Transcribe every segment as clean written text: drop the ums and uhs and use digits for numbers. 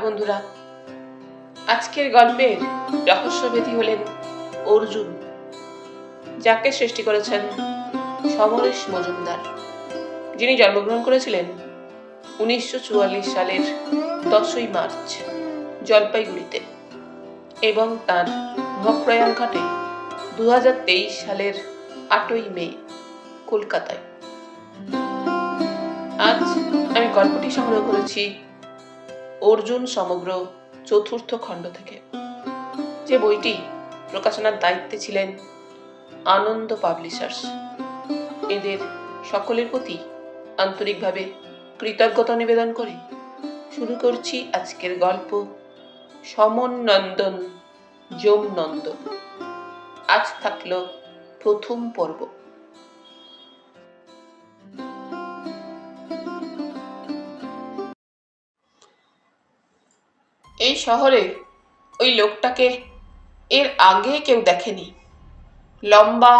বন্ধুরা, আজকের গল্পের রহস্যভেদী হলেন অর্জুন, যাকে সৃষ্টি করেছেন সমরেশ মজুমদার, যিনি জন্মগ্রহণ করেছিলেন 1944 সালের 10ই মার্চ জলপাইগুড়িতে এবং তার মহাপ্রয়াণ ঘটে 2023 সালের 8ই মে কলকাতায়। আজ আমি গল্পটি সংগ্রহ করেছি অর্জুন সমগ্র চতুর্থ খণ্ড থেকে, যে বইটি প্রকাশনার দায়িত্বে ছিলেন আনন্দ পাবলিশার্স। এদের সকলের প্রতি আন্তরিকভাবে কৃতজ্ঞতা নিবেদন করে শুরু করছি আজকের গল্প সমন নন্দন যম নন্দন। আজ থাকলো প্রথম পর্ব। এই শহরে ওই লোকটাকে এর আগে কেউ দেখেনি। লম্বা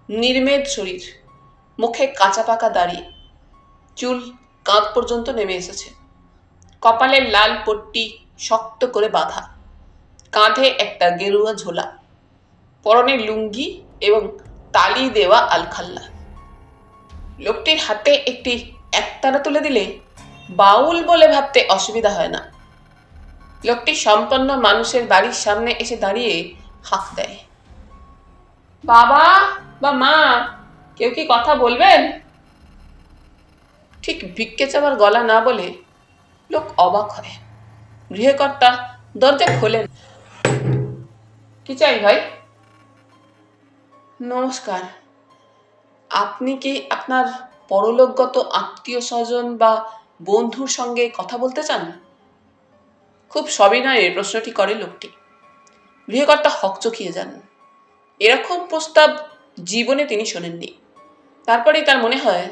নির্মেদ শরীর, মুখে কাঁচা পাকা দাড়ি, চুল কাঁধ পর্যন্ত নেমে এসেছে, কপালের লাল পট্টি শক্ত করে বাঁধা, কাঁধে একটা গেরুয়া ঝোলা, পরনে লুঙ্গি এবং তালি দেওয়া আলখাল্লা। লোকটির হাতে একটি একতারা তুলে দিলে বাউল বলে ভাবতে অসুবিধা হয় না। লোকটি সম্পন্ন মানুষের বাড়ির সামনে এসে দাঁড়িয়ে হাঁক দেয়, বাবা বা মা, কেউ কি কথা বলবেন? ঠিক ভিক্ষে চাওয়ার গলা না বলে লোক অবাক হয়। গৃহকর্তা দরজা খোলেন। কি চাই ভাই? নমস্কার, আপনি কি আপনার পরলোকগত আত্মীয় স্বজন বা বন্ধুর সঙ্গে কথা বলতে চান? খুব সবিনয়ে প্রশ্নটি করে লোকটি। গৃহকর্তা হকচকিয়ে যান। এরকম প্রস্তাব জীবনে তিনি শোনেননি। তারপরেই তার মনে হয়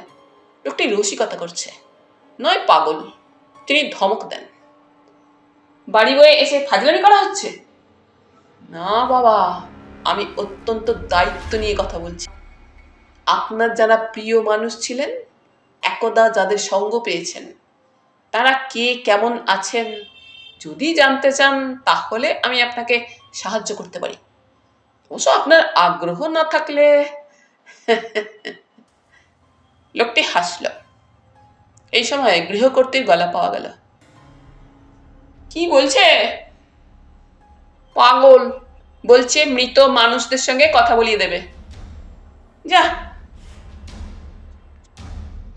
লোকটি রসিকতা করছে, নয় পাগল। তিনি ধমক দেন, বাড়ি বয়ে এসে ফাজলামি করা হচ্ছে? না বাবা, আমি অত্যন্ত দায়িত্ব নিয়ে কথা বলছি। আপনার যারা প্রিয় মানুষ ছিলেন, একদা যাদের সঙ্গ পেয়েছেন, তারা কে কেমন আছেন যদি জানতে চান, তাহলে আমি আপনাকে সাহায্য করতে পারি। অবশ্য আপনার আগ্রহ না থাকলে। লোকটি হাসল। এই সময় গৃহকর্ত্রীর গলা পাওয়া গেল। কি বলছে? পাগল, বলছে মৃত মানুষদের সঙ্গে কথা বলিয়ে দেবে। যা,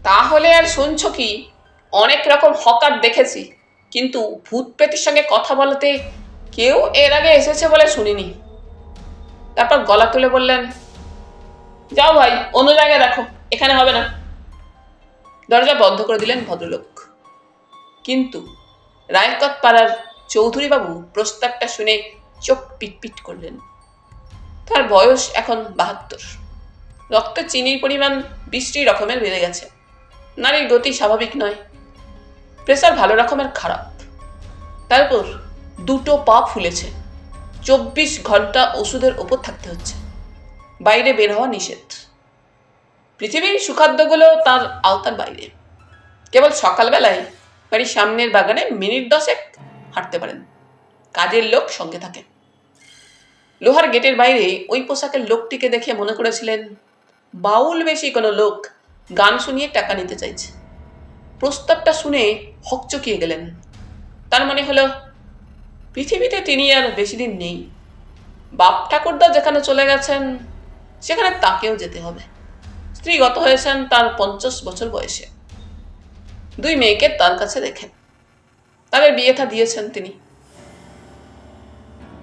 তাহলে আর শুনছো কি? অনেক রকম হকার দেখেছি, কিন্তু ভূত প্রেতের সঙ্গে কথা বলাতে কেউ এর আগে এসেছে বলে শুনিনি। তারপর গলা তুলে বললেন, যাও ভাই, অন্য জায়গায় দেখো, এখানে হবে না। দরজা বন্ধ করে দিলেন ভদ্রলোক। কিন্তু রায়কত পাড়ার চৌধুরী বাবু প্রস্তাবটা শুনে চোখ পিটপিট করলেন। তার বয়স এখন 72। রক্তে চিনির পরিমাণ বিশ্রী রকমের বেড়ে গেছে। নারীর গতি স্বাভাবিক নয়। প্রেসার ভালো রকমের খারাপ। তারপর দুটো পা ফুলেছে। 24 ঘন্টা ওষুধের ওপর থাকতে হচ্ছে। বাইরে বের হওয়া নিষেধ। পৃথিবীর সুখাদ্যগুলো তার আওতার বাইরে। কেবল সকালবেলায় বাড়ির সামনের বাগানে মিনিট 10 হাঁটতে পারেন। কাজের লোক সঙ্গে থাকে। লোহার গেটের বাইরে ওই পোশাকের লোকটিকে দেখে মনে করেছিলেন বাউল বেশি কোনো লোক গান শুনিয়ে টাকা নিতে চাইছে। প্রস্তাবটা শুনে হকচকিয়ে গেলেন। তার মনে হলো পৃথিবীতে তিনি আর বেশি দিন নেই। বাপ ঠাকুরদা যেখানে চলে গেছেন, সেখানে তাকেও যেতে হবে। স্ত্রী গত হয়েছেন তার 50 বছর বয়সে। 2 মেয়েকে তার কাছে রেখেন। তাদের বিয়ে থা দিয়েছেন তিনি।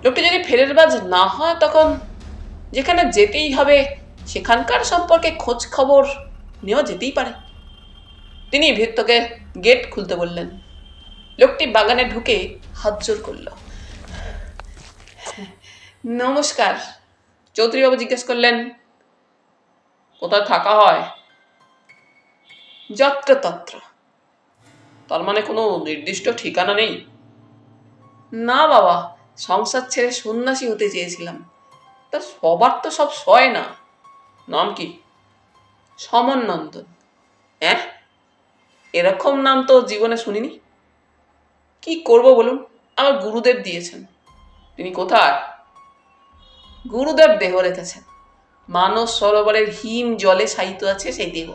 লোকটি যদি ফেরের বাজ না হয়, তখন যেখানে যেতেই হবে সেখানকার সম্পর্কে খোঁজ খবর নেওয়া যেতেই পারে। তিনি ভৃত্যকে গেট খুলতে বললেন। লোকটি বাগানে ঢুকে হাত জোর করল। নমস্কার। চৌধুরীবাবু জিজ্ঞেস করলেন, কোথায় থাকা হয়? যত্রতত্র। তার মানে কোনো নির্দিষ্ট ঠিকানা নেই? না বাবা, সংসার ছেড়ে সন্ন্যাসী হতে চেয়েছিলাম, তা সবার তো সব সয় না। নাম কি? সমন নন্দন। এরকম নাম তো জীবনে শুনিনি। কি করব বলুন? আমার গুরুদেব দিয়েছেন। তিনি কোথায়? গুরুদেব দেহ রেখেছেন। মানস সরোবরের হিম জলে শায়িত আছে সেই দেহ।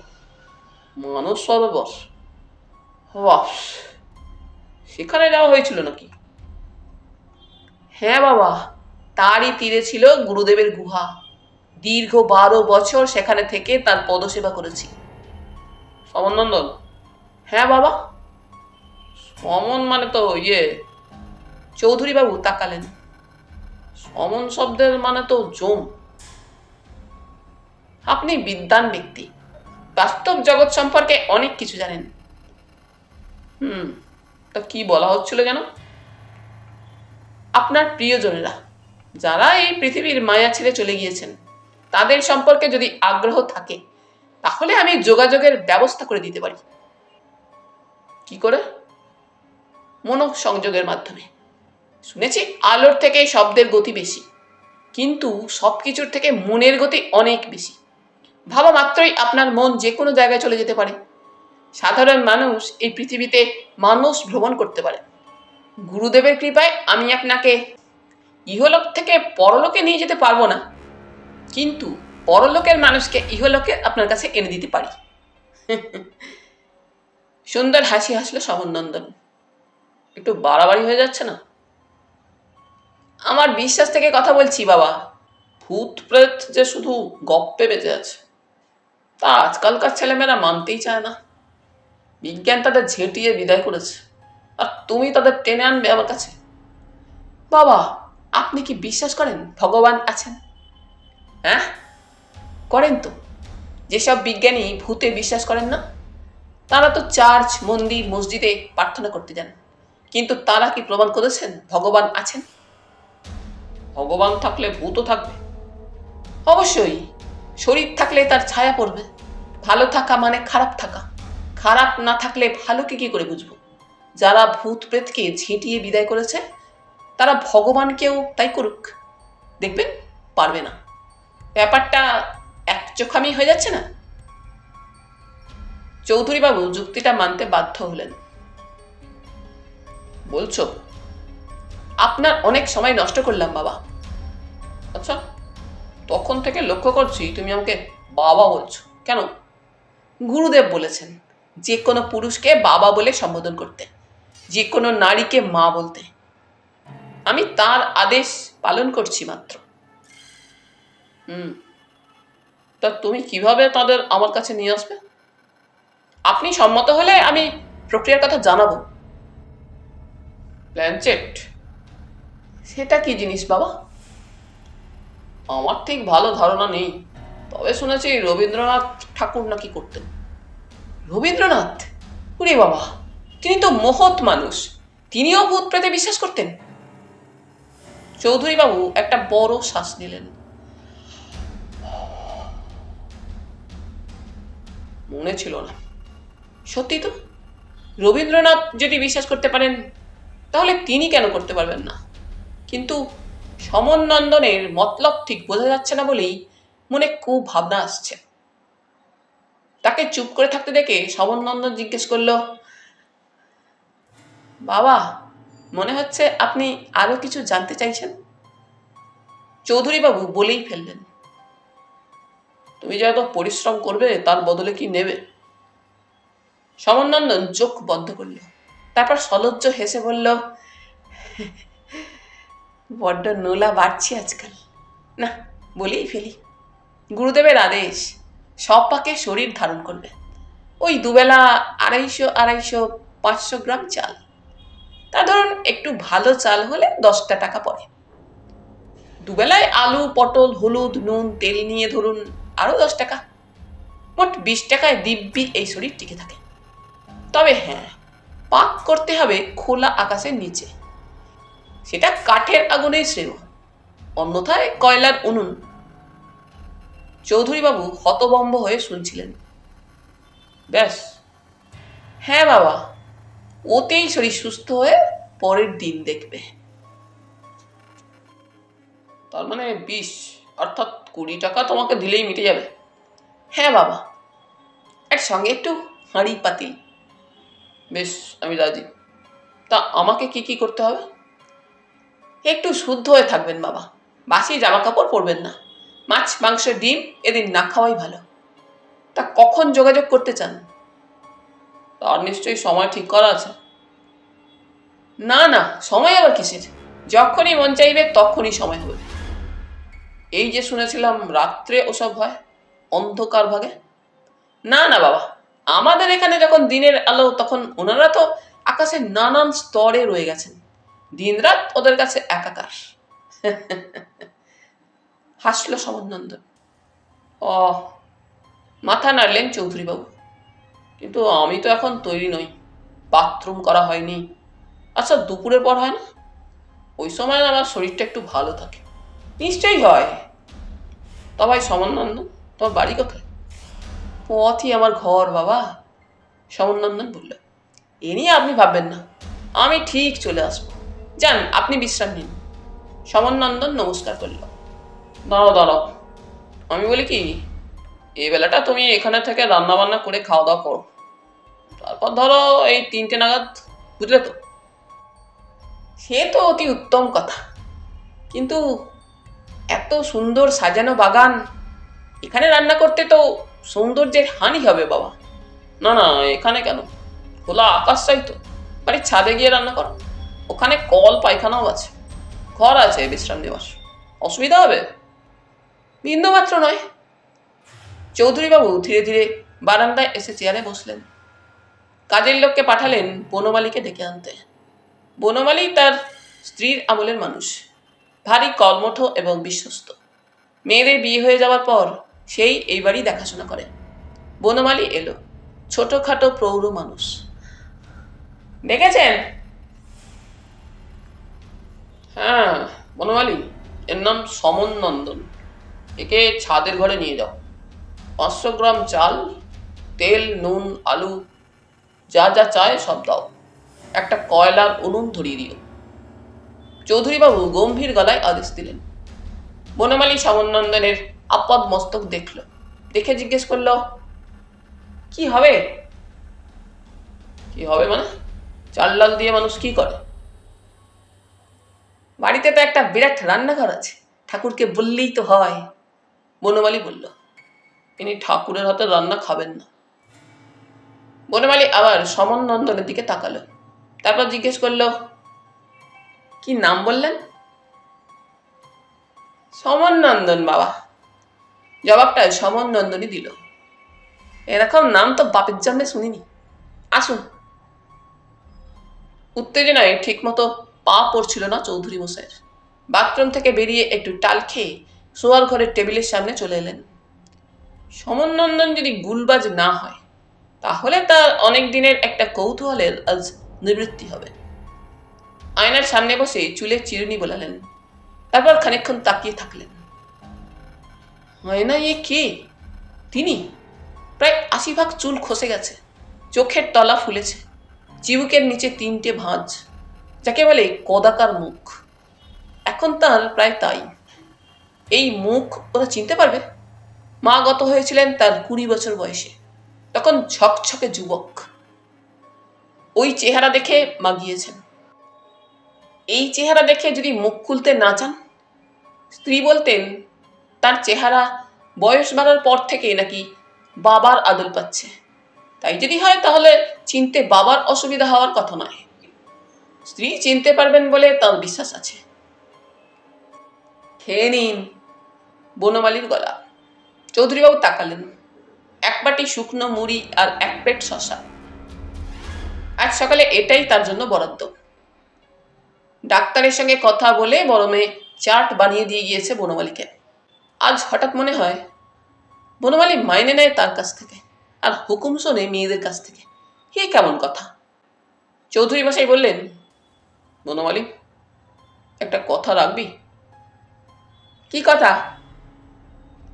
মানস সরোবর? বাহ, সেখানে যাওয়া হয়েছিল নাকি? হ্যাঁ বাবা, তারই তীরে ছিল গুরুদেবের গুহা। দীর্ঘ 12 বছর সেখানে থেকে তার পদসেবা করেছি। সমনন্দন? হ্যাঁ বাবা। সমন মানে তো চৌধুরী বাবু তাকালেন। সমন শব্দের মানে তো জম। আপনি বিদ্বান ব্যক্তি, বাস্তব জগৎ সম্পর্কে অনেক কিছু জানেন। তা কি বলা হচ্ছিল যেন? আপনার প্রিয়জনেরা যারা এই পৃথিবীর মায়া ছেড়ে চলে গিয়েছেন, তাদের সম্পর্কে যদি আগ্রহ থাকে তাহলে আমি যোগাযোগের ব্যবস্থা করে দিতে পারি। কি করে? মনোসংযোগের মাধ্যমে। শুনেছি আলোর থেকে শব্দের গতি বেশি, কিন্তু সবকিছুর থেকে মনের গতি অনেক বেশি। ভাবা মাত্রই আপনার মন যে কোনো জায়গায় চলে যেতে পারে। সাধারণ মানুষ এই পৃথিবীতে মানুষ ভ্রমণ করতে পারে। গুরুদেবের কৃপায় আমি আপনাকে ইহলোক থেকে পরলোকে নিয়ে যেতে পারবো না, কিন্তু পরলোকের মানুষকে ইহলোকে আপনার কাছে এনে দিতে পারি। সুন্দর হাসি হাসলো সমনন্দন। একটু বাড়াবাড়ি হয়ে যাচ্ছে না? আমার বিশ্বাস থেকে কথা বলছি বাবা। ভূত প্রেত যে শুধু গপ্পে বেঁচে আছে তা আজকালকার ছেলেমেয়েরা মানতেই চায় না। বিজ্ঞান তাদের ঝেঁটিয়ে বিদায় করেছে, আর তুমি তাদের টেনে আনবে আমার কাছে? বাবা, আপনি কি বিশ্বাস করেন ভগবান আছেন? হ্যাঁ, করেন তো। যেসব বিজ্ঞানী ভূতে বিশ্বাস করেন না, তারা তো চার্চ, মন্দির, মসজিদে প্রার্থনা করতে যান, কিন্তু তারা কি প্রমাণ করেছেন ভগবান আছেন? ভগবান থাকলে ভূতও থাকবে। অবশ্যই। শরীর থাকলে তার ছায়া পড়বে। ভালো থাকা মানে খারাপ থাকা। খারাপ না থাকলে ভালোকে কি করে বুঝবো? যারা ভূত প্রেতকে ঝেঁটিয়ে বিদায় করেছে তারা ভগবানকেও তাই করুক, দেখবেন পারবে না। ব্যাপারটা একচোখামি হয়ে যাচ্ছে না? চৌধুরী বাবু যুক্তিটা মানতে বাধ্য হলেন। বলছো? আপনার অনেক সময় নষ্ট করলাম বাবা। আচ্ছা, তখন থেকে লক্ষ্য করছি তুমি আমাকে বাবা বলছো কেন? গুরুদেব বলেছেন যে কোনো পুরুষকে বাবা বলে সম্বোধন করতে, যে কোনো নারীকে মা বলতে। আমি তার আদেশ পালন করছি মাত্র। তা তুমি কিভাবে তাদের আমার কাছে নিয়ে আসবে? আপনি সম্মত হলে আমি প্রক্রিয়ার কথা জানাবো। প্ল্যানচেট? সেটা কি জিনিস বাবা? আমার ঠিক ভালো ধারণা নেই, তবে শুনেছি রবীন্দ্রনাথ ঠাকুর নাকি করতেন। রবীন্দ্রনাথ? ওরে বাবা, তিনি তো মহৎ মানুষ। তিনিও ভূত প্রেতে বিশ্বাস করতেন? চৌধুরী বাবু একটা বড় শ্বাস নিলেন। মনে ছিল না। সত্যি তো, রবীন্দ্রনাথ যদি বিশ্বাস করতে পারেন তাহলে তিনি কেন করতে পারবেন না? কিন্তু সমন নন্দনের মতলব ঠিক বোঝা যাচ্ছে না বলেই মনে খুব ভাবনা আসছে। তাকে চুপ করে থাকতে দেখে সমন নন্দন জিজ্ঞেস করল, বাবা, মনে হচ্ছে আপনি আরো কিছু জানতে চাইছেন। চৌধুরী বাবু বলেই ফেললেন, তুমি যত পরিশ্রম করবে তার বদলে কি নেবে? সমন নন্দন চোখ বন্ধ করল, তারপর সলজ্জ হেসে বলল, বড্ড নোলা বাড়ছি আজকাল, না বলেই ফেলি। গুরুদেবের আদেশ সব পাকে শরীর ধারণ করবে। ওই দুবেলা 250-500 গ্রাম চাল। তা ধরুন একটু ভালো চাল হলে 10টা টাকা পড়ে। দুবেলায় আলু, পটল, হলুদ, নুন, তেল নিয়ে ধরুন আরো 10 টাকা। মোট 20 টাকায় দিব্যি এই শরীর টিকে থাকে। তবে হ্যাঁ, পাক করতে হবে খোলা আকাশের নিচে। সেটা কাঠের আগুনেই শ্রেয়, অন্যথায় কয়লার উনুন। চৌধুরীবাবু হতভম্ব হয়ে শুনছিলেন। ব্যাস? হ্যাঁ বাবা, ওতেই শরীর সুস্থ হয়ে পরের দিন দেখবে। তার মানে 20 অর্থাৎ 20 টাকা তোমাকে দিলেই মিটে যাবে? হ্যাঁ বাবা, এর সঙ্গে একটু হাঁড়ি পাতিল। বেশ, আমি রাজি। তা আমাকে কি কি করতে হবে? একটু শুদ্ধ হয়ে থাকবেন বাবা, বাসি জামা কাপড় পরবেন না, মাছ মাংস ডিম এদিন না খাওয়াই ভালো। তা কখন যোগাযোগ করতে চান? তার নিশ্চয়ই সময় ঠিক করা আছে। না না, সময় আবার কিসের, যখনই মন চাইবে তখনই সময় হবে। এই যে শুনেছিলাম রাত্রে ওসব হয়, অন্ধকার ভাগে। না না বাবা, আমাদের এখানে যখন দিনের আলো তখন ওনারা তো আকাশের নানান স্তরে রয়ে গেছেন, দিনরাত ওদের কাছে একাকার। হাসল সমনন্দন। ও, মাথা নাড়লেন চৌধুরীবাবু। কিন্তু আমি তো এখন তৈরি নই, বাথরুম করা হয়নি। আচ্ছা, দুপুরের পর হয় না? ওই সময় আমার শরীরটা একটু ভালো থাকে। নিশ্চয়ই হয়। তবে সমনন্দন, তোমার বাড়ি কোথায়? পথই আমার ঘর বাবা, সমনন্দন বলল। এ নিয়ে আপনি ভাববেন না, আমি ঠিক চলে আসবো। যান, আপনি বিশ্রাম নিন। সমনন্দন নমস্কার করল। দাঁড়াও দাঁড়াও, আমি বলি কি, এই বেলাটা তুমি এখানে থেকে রান্না বান্না করে খাওয়া দাওয়া করো, তারপর ধরো এই 3টে নাগাদ, বুঝলে তো? সে তো অতি উত্তম কথা, কিন্তু এত সুন্দর সাজানো বাগান, এখানে রান্না করতে তো সৌন্দর্যের হানি হবে বাবা। না না, এখানে কেন, খোলা আকাশ চাই তো, বাড়ির ছাদে গিয়ে রান্না করো, ওখানে কল পায়খানাও আছে, ঘর আছে বিশ্রাম নেওয়ার, অসুবিধা হবে? বিন্দুমাত্র নয়। চৌধুরীবাবু ধীরে ধীরে বারান্দায় এসে চেয়ারে বসলেন। কাজের লোককে পাঠালেন বনমালীকে ডেকে আনতে। বনমালী তার স্ত্রীর আমলের মানুষ, ভারী কর্মঠ এবং বিশ্বস্ত। মেয়েদের বিয়ে হয়ে যাওয়ার পর সেই এই বাড়ি দেখাশোনা করে। বনমালী এলো, ছোটখাটো প্রৌঢ় মানুষ। দেখেছেন? হ্যাঁ বনমালী, এর নাম সমন নন্দন। একে ছাদের ঘরে নিয়ে যাও। 500 গ্রাম চাল, তেল, নুন, আলু, যা যা চায় সব দাও। একটা কয়লার উনুন ধরিয়ে দিও। চৌধুরীবাবু গম্ভীর গলায় আদেশ দিলেন। বনমালী সমনন্দনের আপদ মস্তক দেখল, দেখে জিজ্ঞেস করল, কি হবে? কি হবে মানে? চাল ডাল দিয়ে মানুষ কি করে? বাড়িতে তো একটা বিরাট রান্নাঘর আছে, ঠাকুরকে বললেই তো হয়। বনমালী বলল। তিনি ঠাকুরের হাতে রান্না খাবেন না। বনমালী আবার সমনন্দনের দিকে তাকালো, তারপর জিজ্ঞেস করল, কি নাম বললেন? সমনন্দন বাবা। জবাবটা সমনন্দনই দিল। এরকম নাম তো বাপের জন্মে শুনিনি। আসুন। উত্তেজনায় ঠিক মতো পা পড়ছিল না চৌধুরী মশাইয়ের। বাথরুম থেকে বেরিয়ে একটু টাল খেয়ে শোয়ার ঘরের টেবিলের সামনে চলে এলেন। সমনন্দন যদি গুলবাজ না হয়, তাহলে তার অনেক দিনের একটা কৌতূহলের আজ নিবৃত্তি হবে। আয়নার সামনে বসে চুলে চিরুনি বোলালেন, তারপর খানিকক্ষণ তাকিয়ে থাকলেন। আয়না, এ কে? তিনি। প্রায় 80 ভাগ চুল খসে গেছে, চোখের তলা ফুলেছে, চিবুকের নিচে 3টে ভাঁজ, যাকে বলে কদাকার মুখ। এখন তার প্রায় তাই। এই মুখ ওরা চিনতে পারবে? মা গত হয়েছিলেন তার 20 বছর বয়সে, তখন ঝকঝকে যুবক। ওই চেহারা দেখে মা গিয়েছেন। এই চেহারা দেখে যদি মুখ খুলতে না চান, স্ত্রী বলতেন তার চেহারা বয়স বাড়ার পর থেকে নাকি বাবার আদল পাচ্ছে। তাই যদি হয় তাহলে চিনতে বাবার অসুবিধা হওয়ার কথা নয়। স্ত্রী চিনতে পারবেন বলে তার বিশ্বাস আছে। খেয়ে নিন। বনমালীর গলা। চৌধুরীবাবু তাকালেন। 1 বাটি শুকনো মুড়ি আর 1 প্লেট শসা। আজ সকালে এটাই তার জন্য বরাদ্দ। ডাক্তারের সঙ্গে কথা বলে বড় মেয়ে চার্ট বানিয়ে দিয়ে গিয়েছে বনমালীকে। আজ হঠাৎ মনে হয় বনমালী মাইনে নেয় তার কাছ থেকে, আর হুকুম শোনে মেয়েদের কাছ থেকে। কে কেমন কথা? চৌধুরী মশাই বললেন, বনমালী, একটা কথা রাখবি? কি কথা?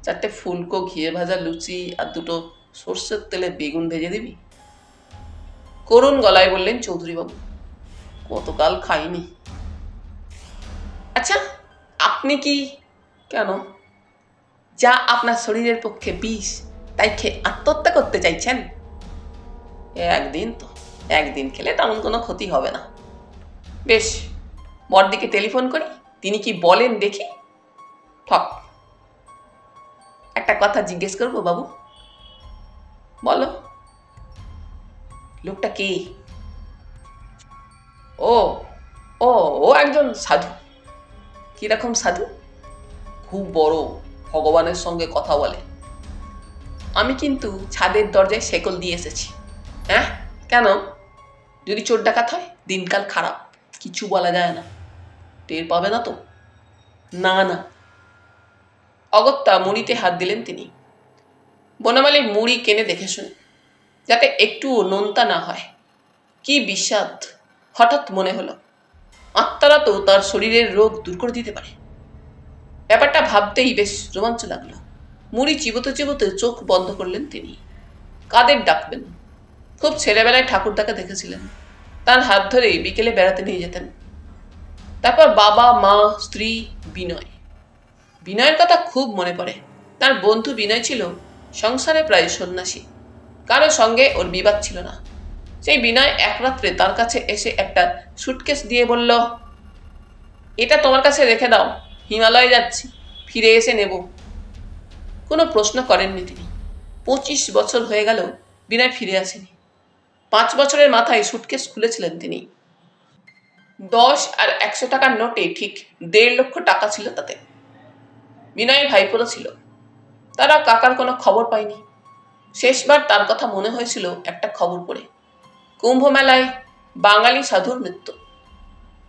4টে ফুলকো ঘিয়ে ভাজা লুচি আর 2টো সর্ষের তেলে বেগুন ভেজে দিবি। করুণ গলায় বললেন চৌধুরীবাবু, কতকাল খাইনি। আচ্ছা, আপনি কি? কেন? যা আপনার শরীরের পক্ষে বিষ, তাই খেয়ে আত্মহত্যা করতে চাইছেন? একদিন তো, একদিন খেলে তেমন কোনো ক্ষতি হবে না। বেশ, বড়দিকে টেলিফোন করি, তিনি কি বলেন দেখি। ঠক। একটা কথা জিজ্ঞেস করবো বাবু? বলো। লোকটা কে? ও ও ও একজন সাধু। কিরকম সাধু? খুব বড়, ভগবানের সঙ্গে কথা বলে। আমি কিন্তু ছাদের দরজায় শেকল দিয়ে এসেছি। হ্যাঁ, কেন? যদি চোর ডাকাত হয়, দিনকাল খারাপ, কিছু বলা যায় না। টের পাবে না তো? না না। অগত্যা মুড়িতে হাত দিলেন তিনি। বনমালী মুড়ি কেনে দেখে শুনে, যাতে একটুও নোনতা না হয়। কি বিস্বাদ! হঠাৎ মনে হলো আত্মারা তো তার শরীরের রোগ দূর করে দিতে পারে। ব্যাপারটা ভাবতেই বেশ রোমাঞ্চ লাগলো। মুড়ি চিবোতে চিবোতে চোখ বন্ধ করলেন তিনি। কাদের ডাকবেন? খুব ছেলেবেলায় ঠাকুরদাকে দেখেছিলেন, তার হাত ধরেই বিকেলে বেড়াতে নিয়ে যেতেন। তারপর বাবা, মা, স্ত্রী, বিনয়। বিনয়ের কথা খুব মনে পড়ে। তার বন্ধু বিনয় ছিল সংসারে প্রায় সন্ন্যাসী। কারো সঙ্গে ওর বিবাদ ছিল না। সেই বিনয় এক রাত্রে তার কাছে এসে একটা সুটকেস দিয়ে বলল, এটা তোমার কাছে রেখে দাও, হিমালয়ে যাচ্ছি, ফিরে এসে নেব। কোনো প্রশ্ন করেননি তিনি। 25 বছর হয়ে গেল বিনয় ফিরে আসেনি। 5 বছরের মাথায় সুটকেস খুলেছিলেন তিনি। 10 আর 100 টাকার নোটে ঠিক 1.5 লক্ষ টাকা ছিল তাতে। বিনয় ভাইপোরা ছিল। তারা কাকার কোনো খবর পায়নি। শেষবার তার কথা মনে হয়েছিল একটা খবর পড়ে, কুম্ভ মেলায় বাঙালি সাধুর মৃত্যু।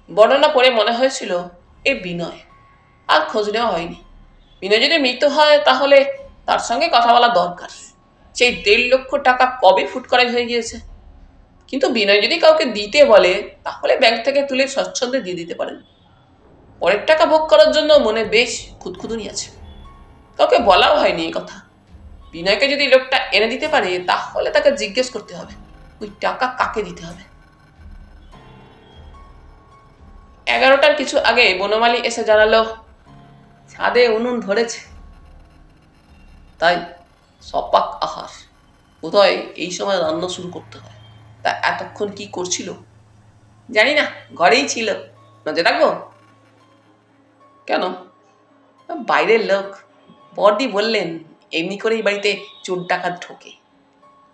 বর্ণনা পড়ে মনে হয়েছিল এ বিনয়। আর খোঁজ নেওয়া হয়নি। বিনয় যদি মৃত হয় তাহলে তার সঙ্গে কথা বলা দরকার। সেই 1.5 লক্ষ টাকা কবে ফুট করাই হয়ে গিয়েছে। কিন্তু বিনয় যদি কাউকে দিতে বলে তাহলে ব্যাংক থেকে তুলে স্বচ্ছন্দে দিয়ে দিতে পারেন। পরের টাকা ভোগ করার জন্য মনে বেশ খুঁতখুঁতুনি আছে। কাউকে বলাও হয়নি এই কথা। বিনয়কে যদি লোকটা এনে দিতে পারে তাহলে তাকে জিজ্ঞেস করতে হবে ওই টাকা কাকে দিতে হবে। 11টার কিছু আগে বনমালী এসে জানালো, ছাদে উনুন ধরেছে। তাই সপাক আহার। বোধহয় এই সময় রান্না শুরু করতে হয়। তা এতক্ষণ কি করছিল? জানি না, ঘরেই ছিল। নজর রাখবো? কেন? বাইরের লোক। বড়দি বললেন এমনি করেই বাড়িতে চোর ডাকাত ঢোকে।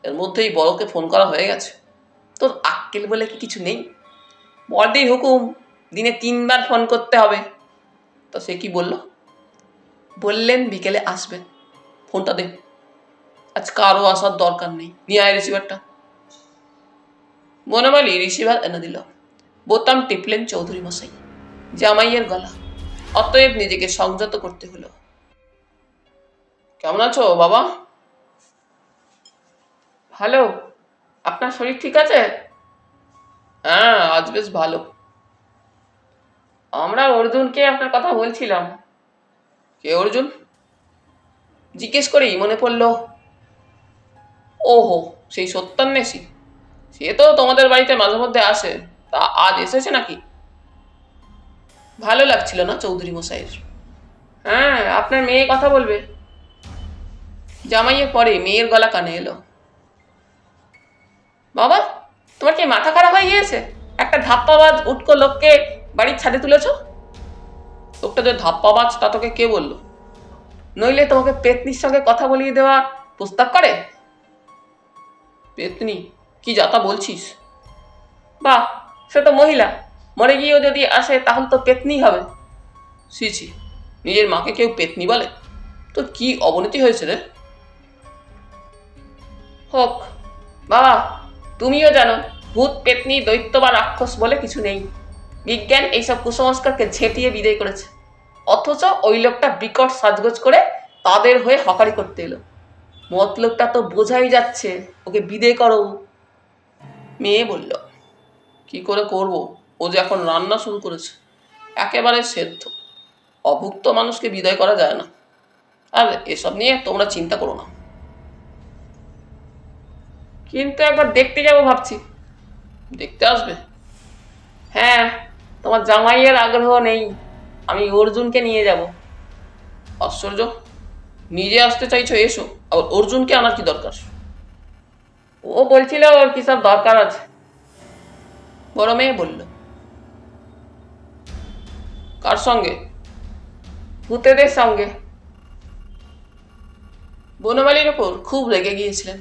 এর মধ্যেই বড়কে ফোন করা হয়ে গেছে। তোর আক্কেল বলে কি কিছু নেই? বড়দির হুকুম, দিনে 3 বার ফোন করতে হবে। তো সে কি বলল? বললেন বিকেলে আসবেন। ফোনটা দে। আজ কারো আসার দরকার নেই। নিয়ে আয় রিসিভারটা। বনমালী রিসিভার এনে দিল। বোতাম টিপলেন চৌধুরী মশাই। জামাইয়ের গলা। অতএব নিজেকে সংযত করতে হলো। কেমন আছো বাবা? ভালো। আপনার শরীর ঠিক আছে? হ্যাঁ, আজ বেশ ভালো। আমরা অর্জুনকে আপনার কথা বলছিলাম। কে অর্জুন? জিজ্ঞেস করেই মনে পড়ল, ওহো, সেই সত্যান্বেষী। সে তো তোমাদের বাড়িতে মাঝে মধ্যে আসে। তা আজ এসেছে নাকি? ভালো লাগছিল না চৌধুরী মশাইয়ের। হ্যাঁ, আপনার মেয়ে কথা বলবে। জামাইয়ের পরে মেয়ের গলা কানে এলো। বাবা, তোমার কি মাথা খারাপ হয়ে গিয়েছে? একটা ধাপ্পাবাজ উটকো লোককে বাড়ির ছাদে তুলেছ। লোকটা যে ধাপ্পাবাজ তা তোকে কে বললো? নইলে তোমাকে পেতনির সঙ্গে কথা বলিয়ে দেওয়া প্রস্তাব করে। পেতনি? কি যাতা বলছিস? বাহ, সে তো মহিলা। মরে গিয়েও যদি আসে তাহলে তো পেতনি হবে। ছি ছি, নিজের মাকে কেউ পেতনি বলে? তোর কি অবনতি হয়েছে রে? হোক বাবা, তুমিও জানো ভূত, পেতনি, দৈত্য বা রাক্ষস বলে কিছু নেই। বিজ্ঞান এইসব কুসংস্কারকে ঝেঁটিয়ে বিদায় করেছে। অথচ ওই লোকটা বিকট সাজগোজ করে তাদের হয়ে হকারি করতে এলো। মতলবটা তো বোঝাই যাচ্ছে, ওকে বিদায় করো। মেয়ে বলল, কি করে করব? ও যে এখন রান্না শুরু করেছে, একেবারে সেদ্ধ। অভুক্ত মানুষকে বিদায় করা যায় না। আর এসব নিয়ে তোমরা চিন্তা করো না। কিন্তু একবার দেখতে যাবো ভাবছি। দেখতে আসবে? হ্যাঁ, তোমার জামাইয়ের আগ্রহ নেই, আমি অর্জুনকে নিয়ে যাব। আশ্চর্য, নিজে আসতে চাইছো, এসো। আবার অর্জুনকে আনার কি দরকার? ও বলছিল ওর কি সব দরকার আছে। বড় মেয়ে বলল। কার সঙ্গে? ভূতেদের সঙ্গে। বনমালীর ওপর খুব রেগে গিয়েছিলেন।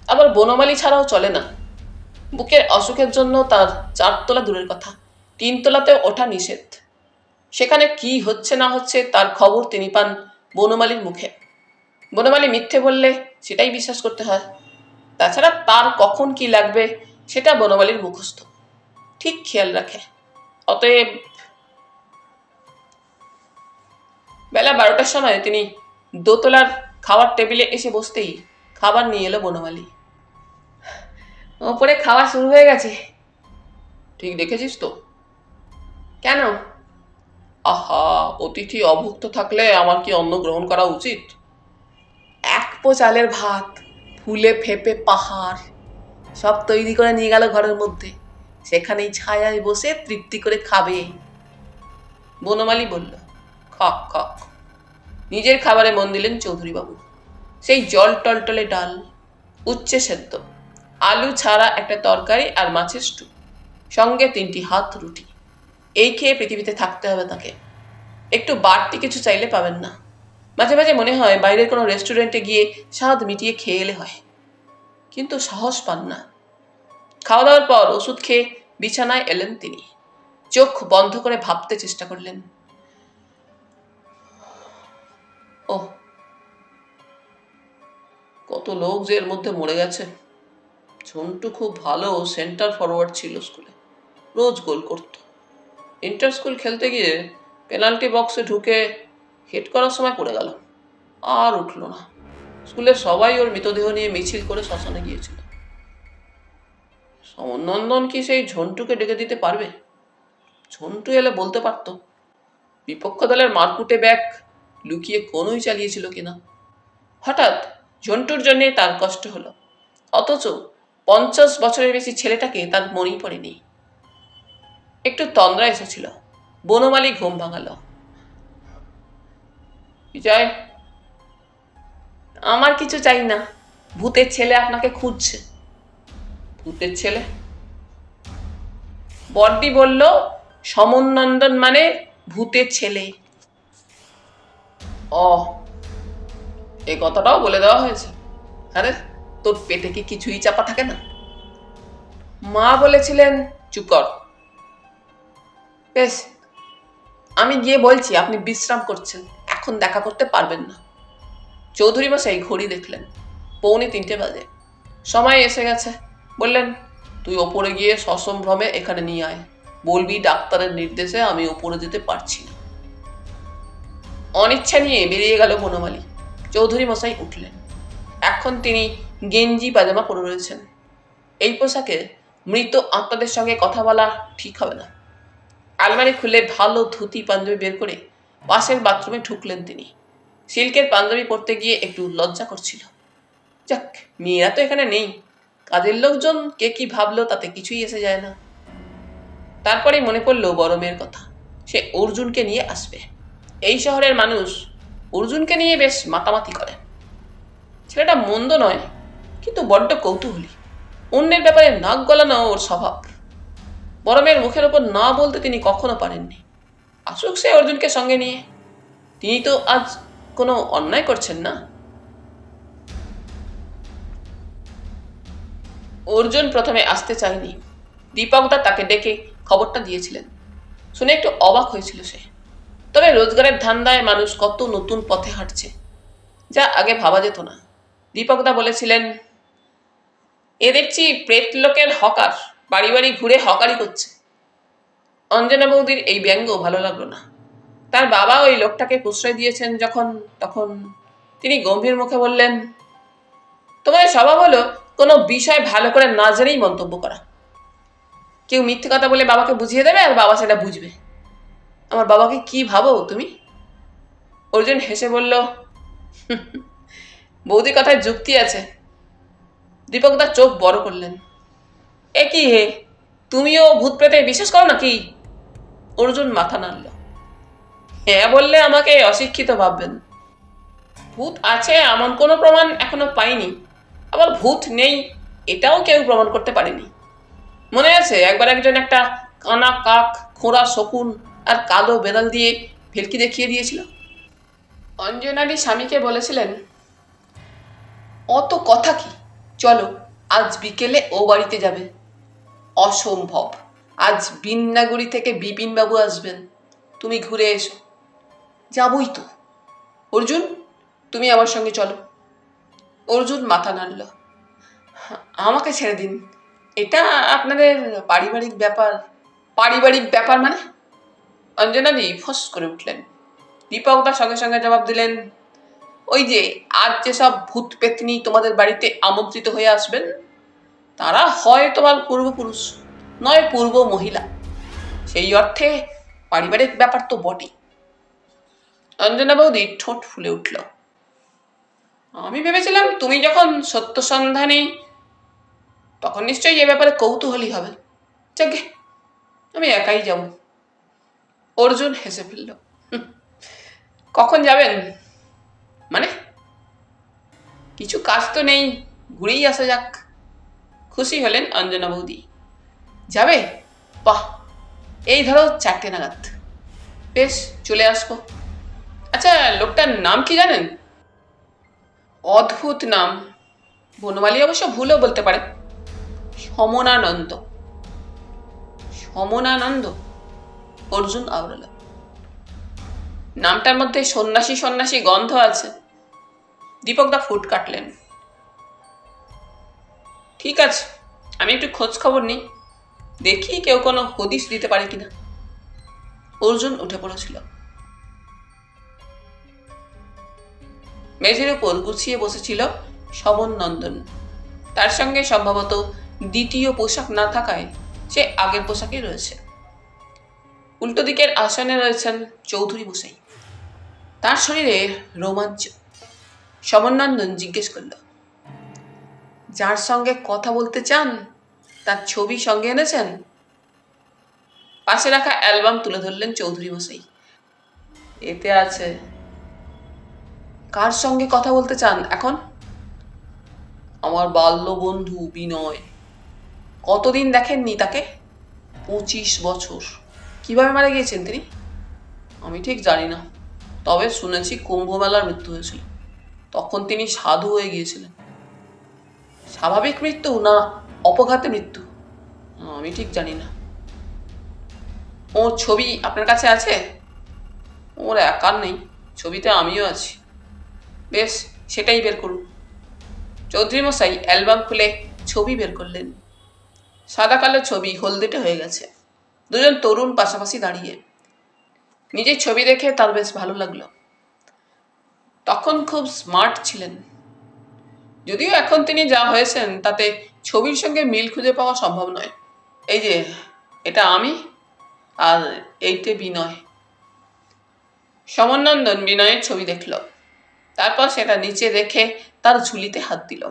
আবার বনমালী ছাড়াও চলে না। বুকের অসুখের জন্য তার 4 তলা দূরের কথা, 3 তলাতেও ওঠা নিষেধ। সেখানে কি হচ্ছে না হচ্ছে তার খবর তিনি পান বনমালীর মুখে। বনমালী মিথ্যে বললে সেটাই বিশ্বাস করতে হয়। তাছাড়া তার কখন কি লাগবে সেটা বনমালীর মুখস্থ, ঠিক খেয়াল রাখে। অতএব বেলা 12টার সময় তিনি দোতলার খাওয়ার টেবিলে এসে বসতেই খাবার নিয়ে এলো বনমালী। ওপরে খাওয়া শুরু হয়ে গেছে। ঠিক দেখেছিস তো? কেন? আহা, অতিথি অভুক্ত থাকলে আমার কি অন্ন গ্রহণ করা উচিত? 1 পো চালের ভাত, ফুলে ফেপে পাহাড়, সব তৈরি করে নিয়ে গেল ঘরের মধ্যে। সেখানেই ছায়ায় বসে তৃপ্তি করে খাবে। বনমালী বলল, খাক খাক। নিজের খাবারে মন দিলেন চৌধুরীবাবু। সেই জল টলটলে ডাল, উচ্ছে সেদ্ধ, আলু ছাড়া একটা তরকারি আর মাছের স্টু, সঙ্গে 3টি হাত রুটি। এই খেয়ে পৃথিবীতে থাকতে হবে তাকে। একটু বাড়তি কিছু চাইলে পাবেন না। মাঝে মাঝে মনে হয় বাইরের কোনো রেস্টুরেন্টে গিয়ে স্বাদ মিটিয়ে খেয়ে এলে হয়, কিন্তু সাহস পান না। খাওয়া দাওয়ার পর ওষুধ খেয়ে বিছানায় এলেন তিনি। চোখ বন্ধ করে ভাবতে চেষ্টা করলেন। ওহ, কত লোক যে এর মধ্যে মরে গেছে। ঝন্টু খুব ভালো সেন্টার ফরওয়ার্ড ছিল স্কুলে, রোজ গোল করত। ইন্টার স্কুল খেলতে গিয়ে পেনাল্টি বক্সে ঢুকে হেড করার সময় পড়ে গেল, আর উঠল না। স্কুলের সবাই ওর মৃতদেহ নিয়ে মিছিল করে শ্মশানে গিয়েছিল। সমনন্দন কি সেই ঝন্টুকে ডেকে দিতে পারবে? ঝন্টু এলে বলতে পারত। বিপক্ষ দলের মারকুটে ব্যাগ লুকিয়ে কোনই চালিয়েছিল কিনা। হঠাৎ ঝন্টুর জন্যে তার কষ্ট হলো, অথচ 50 বছরের বেশি ছেলেটাকে তার মনেই পড়েনি। একটু তন্দ্রা এসেছিল। বনমালী ঘুম ভাঙালো। বিজয়, আমার কিছু চাই না। ভূতের ছেলে আপনাকে খুঁজছে। ভূতের ছেলে? বড়দি বলল সমনন্দন মানে ভূতের ছেলে। ও, এই কথাটাও বলে দেওয়া হয়েছে। আরে, তোর পেটে কি কিছুই চাপা থাকে না? মা বলেছিলেন। চুপ কর। বেশ, আমি গিয়ে বলছি আপনি বিশ্রাম করছেন, এখন দেখা করতে পারবেন না। চৌধুরী মশাই ঘড়ি দেখলেন, 2:45 বাজে। সময় এসে গেছে। বললেন, তুই ওপরে গিয়ে সসম্ভ্রমে এখানে নিয়ে আয়। বলবি ডাক্তারের নির্দেশে আমি ওপরে যেতে পারছি না। অনিচ্ছা নিয়ে বেরিয়ে গেল বনমালী। চৌধুরী মশাই উঠলেন। এখন তিনি গেঞ্জি পাজামা পরে রয়েছেন। এই পোশাকে মৃত আত্মাদের সঙ্গে কথা বলা ঠিক হবে না। আলমারি খুলে ভালো ধুতি পাঞ্জাবি বের করে পাশের বাথরুমে ঢুকলেন তিনি। সিল্কের পাঞ্জাবি পরতে গিয়ে একটু লজ্জা করছিল। যাক, মেয়েরা তো এখানে নেই, কাজের লোকজন কে কি ভাবলো তাতে কিছুই এসে যায় না। তারপরেই মনে পড়লো বড় মেয়ের কথা। সে অর্জুনকে নিয়ে আসবে। এই শহরের মানুষ অর্জুনকে নিয়ে বেশ মাতামাতি করে। ছেলেটা মন্দ নয়, কিন্তু বড্ড কৌতূহলী। অন্যের ব্যাপারে নাক গলানো ওর স্বভাব। বড় মেয়ের মুখের ওপর না বলতে তিনি কখনো পারেননি। আসুক সে অর্জুনকে সঙ্গে নিয়ে। তিনি তো আজ কোনো অন্যায় করছেন না। অর্জুন প্রথমে আসতে চায়নি। দীপকদা তাকে ডেকে খবরটা দিয়েছিলেন। শুনে একটু অবাক হয়েছিল সে। তবে রোজগারের ধান্দায় মানুষ কত নতুন পথে হাঁটছে, যা আগে ভাবা যেত না। দীপকদা বলেছিলেন, এ দেখছি প্রেত লোকের হকার, বাড়ি বাড়ি ঘুরে হকারি করছে। অঞ্জনা বৌদির এই ব্যঙ্গ ভালো লাগলো না। তার বাবা ওই লোকটাকে প্রশ্রয় দিয়েছেন যখন, তখন তিনি গম্ভীর মুখে বললেন, তোমার স্বভাব হলো কোনো বিষয় ভালো করে না জেনেই মন্তব্য করা। কেউ মিথ্যে কথা বলে বাবাকে বুঝিয়ে দেবে আর বাবা সেটা বুঝবে। আমার বাবাকে কি ভাবো তুমি? অর্জুন হেসে বলল, বৌদির কথায় যুক্তি আছে। দীপকদা চোখ বড় করলেন। এ কি হে, তুমিও ভূত প্রেতে বিশ্বাস করো নাকি? অর্জুন মাথা নাড়ল। হ্যাঁ বললে আমাকে অশিক্ষিত ভাববেন। ভূত আছে এমন কোনো প্রমাণ এখনো পাইনি, আবার ভূত নেই এটাও কেউ প্রমাণ করতে পারেনি। মনে আছে একবার একজন একটা কানা কাক, খোঁড়া শকুন আর কালো বেড়াল দিয়ে ভেলকি দেখিয়ে দিয়েছিল। অঞ্জনারই স্বামীকে বলেছিলেন, অত কথা কি, চলো আজ বিকেলে ও বাড়িতে যাবে। অসম্ভব, আজ বিন্নাগুড়ি থেকে বিপিনবাবু আসবেন, তুমি ঘুরে এসো। যাবই তো। অর্জুন, তুমি আমার সঙ্গে চলো। অর্জুন মাথা নাড়ল। আমাকে ছেড়ে দিন, এটা আপনাদের পারিবারিক ব্যাপার। পারিবারিক ব্যাপার মানে? অঞ্জনাদি ফস করে উঠলেন। দীপকদার সঙ্গে সঙ্গে জবাব দিলেন, ওই যে আজ যেসব ভূত পেতনি তোমাদের বাড়িতে আমন্ত্রিত হয়ে আসবেন, তারা হয় তোমার পূর্বপুরুষ, নয় পূর্ব মহিলা। সেই অর্থে পারিবারিক ব্যাপার তো বটেই। অঞ্জনা বৌদি ঠোঁট ফুলে উঠল। আমি ভেবেছিলাম তুমি যখন সত্য সন্ধানী, তখন নিশ্চয়ই এ ব্যাপারে কৌতূহলী হবে। যাকে, আমি একাই যাব। অর্জুন হেসে ফেলল। কখন যাবেন? মানে? কিছু কাজ তো নেই, ঘুরেই আসা যাক। খুশি হলেন অঞ্জনা বৌদি। যাবে? বাহ, এই ধরো 4টে নাগাদ। বেশ, চলে আসবো। আচ্ছা, লোকটার নাম কি জানেন? অদ্ভুত নাম, বনমালী অবশ্য ভুলও বলতে পারে। সমনানন্দ। সমনানন্দ? অর্জুন আওড়াল। নামটার মধ্যে সন্ন্যাসী সন্ন্যাসী গন্ধ আছে। দীপকদা ফুট কাটলেন। ঠিক আছে, আমি একটু খোঁজ খবর নিই, দেখি কেউ কোনো হদিশ দিতে পারে কিনা। অর্জুন উঠে পড়েছিল। মেঝের উপর গুছিয়ে বসেছিল শবন নন্দন। তার সঙ্গে সম্ভবত দ্বিতীয় পোশাক না থাকায় সে আগের পোশাকেই রয়েছে। উল্টো দিকের আসনে রয়েছেন চৌধুরী মশাই। তার শরীরে রোমাঞ্চ। শবননন্দন জিজ্ঞেস করল, যার সঙ্গে কথা বলতে চান তার ছবি সঙ্গে এনেছেন? পাশে রাখা অ্যালবাম তুলে ধরলেন চৌধুরী মশাই। এতে আছে। কার সঙ্গে কথা বলতে চান এখন? আমার বাল্য বন্ধু বিনয়। কতদিন দেখেননি তাকে? 25 বছর। কিভাবে মারা গিয়েছেন তিনি? আমি ঠিক জানি না, তবে শুনেছি কুম্ভ মেলার মৃত্যু হয়েছিল। তখন তিনি সাধু হয়ে গিয়েছিলেন। স্বাভাবিক মৃত্যু না অপঘাতে মৃত্যু, আমি ঠিক জানি না। ওর ছবি আপনার কাছে আছে? ওর একার নেই, ছবিতে আমিও আছি। বেশ, সেটাই বের করুন। চৌধুরী মশাই অ্যালবাম খুলে ছবি বের করলেন। সাদা কালো ছবি হলদেটে হয়ে গেছে। দুজন তরুণ পাশাপাশি দাঁড়িয়ে। নিজের ছবি দেখে তার বেশ ভালো লাগলো। তখন খুব স্মার্ট ছিলেন, যদিও এখন তিনি যা হয়েছেন তাতে ছবির সঙ্গে মিল খুঁজে পাওয়া সম্ভব নয়। এই যে, এটা আমি, আর এইটে বিনয়। সমনন্দন বিনয়ের ছবি দেখল, তারপর সেটা নিচে রেখে তার ঝুলিতে হাত দিল।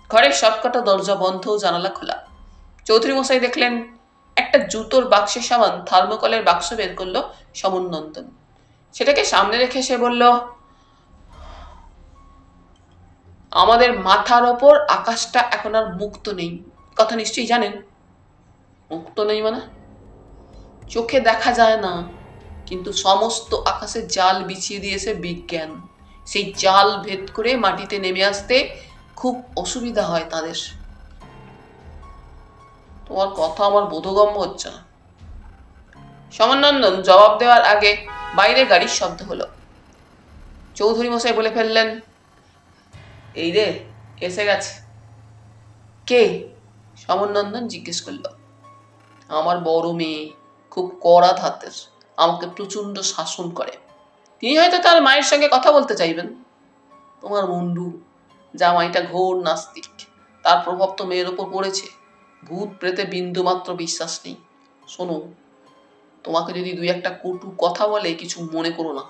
ঘরের সবকটা দরজা বন্ধ, জানালা খোলা। চৌধুরী মশাই দেখলেন একটা জুতোর বাক্সের সামান থার্মোকলের বাক্স বের করলো সমনন্দন। সেটাকে সামনে রেখে সে বলল, আমাদের মাথার ওপর আকাশটা এখন আর মুক্ত নেই, কথা নিশ্চয়ই জানেন। মুক্ত নেই মানে? চোখে দেখা যায় না, কিন্তু সমস্ত আকাশে জাল বিছিয়ে দিয়েছে বিজ্ঞান। সেই জাল ভেদ করে মাটিতে নেমে আসতে খুব অসুবিধা হয় তাদের। তোমার কথা আমার বোধগম্য হচ্ছে না। সমনন্দন জবাব দেওয়ার আগে বাইরে গাড়ির শব্দ হলো। চৌধুরী মশাই বলে ফেললেন, এই রে, এসে গেছে। কে? সমনন্দন জিজ্ঞেস করল। আমার বড় মেয়ে, খুব কড়া ধাতের, আমাকে প্রচন্ড শাসন করে। তিনি হয়তো তার মায়ের সঙ্গে কথা বলতে চাইবেন। তোমার মুন্ডু, জামাইটা ঘোর নাস্তিক, তার প্রভাব তো মেয়ের ওপর পড়েছে। ভূত প্রেতে বিন্দু মাত্র বিশ্বাস নেই। শোনো, তোমাকে যদি 2-1 কটু কথা বলে কিছু মনে করো না।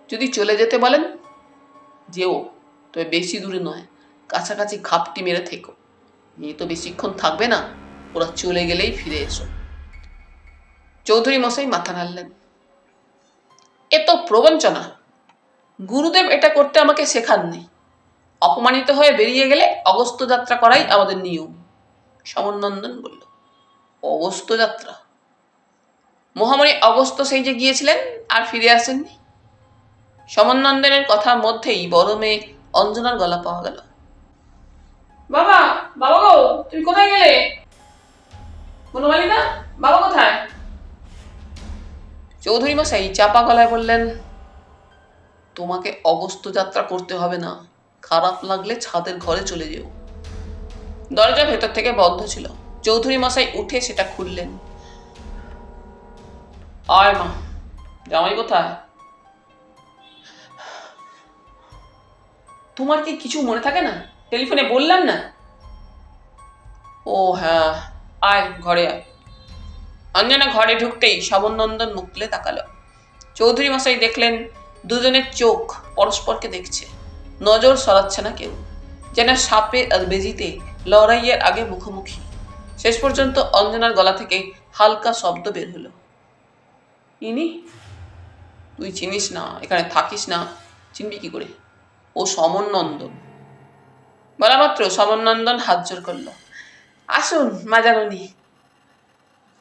যদি চলে যেতে বলেন, যেও, তবে বেশি দূরে নয়, কাছাকাছি খাপটি মেরে থেকো। মেয়ে তো বেশিক্ষণ থাকবে না, ওরা চলে গেলেই ফিরে এসো। চৌধুরী মশাই মাথা নাড়লেন। এ তো প্রবঞ্চনা। গুরুদেব এটা করতে আমাকে শেখাননি। অপমানিত হয়ে বেরিয়ে গেলে অগস্ত্য যাত্রা করাই আমাদের নিয়ম। সমনন্দন বলল, অগস্ত্য যাত্রা? মহামণি অগস্ত্য সেই যে গিয়েছিলেন আর ফিরে আসেননি। সমনন্দনের কথার মধ্যেই বড় মেয়ে অঞ্জনার গলা পাওয়া গেল। বাবা, বাবা গো, তুমি কোথায় গেলে? বনমালিকা, বাবা কোথায়? চৌধুরী মশাই চাপা গলায় বললেন, তোমাকে অগস্ত্য যাত্রা করতে হবে না, খারাপ লাগলে ছাদের ঘরে চলে যেও। দরজা ভেতর থেকে বন্ধ ছিল। চৌধুরী মশাই উঠে সেটা খুললেন। আয় মা, জামাই কোথায়? তোমার কি কিছু মনে থাকে না? টেলিফোনে বললাম না? ও হ্যাঁ, আয় ঘরে আয়। অঞ্জনা ঘরে ঢুকতেই সমনন্দন মুখ তুলে তাকালো। চৌধুরী মশাই দেখলেন দুজনের চোখ পরস্পরকে দেখছে, নজর সরাচ্ছে না কেউ, যেন সাপে আর বেজিতে লড়াইয়ের আগে মুখোমুখি। শেষ পর্যন্ত অঞ্জনার গলা থেকে হালকা শব্দ বের হলো, ইনি? তুই চিনিস না, এখানে থাকিস না, চিনবি কি করে? ও সমনন্দন। বলা মাত্র সমনন্দন হাত জোর করল। আসুন মা জাননী,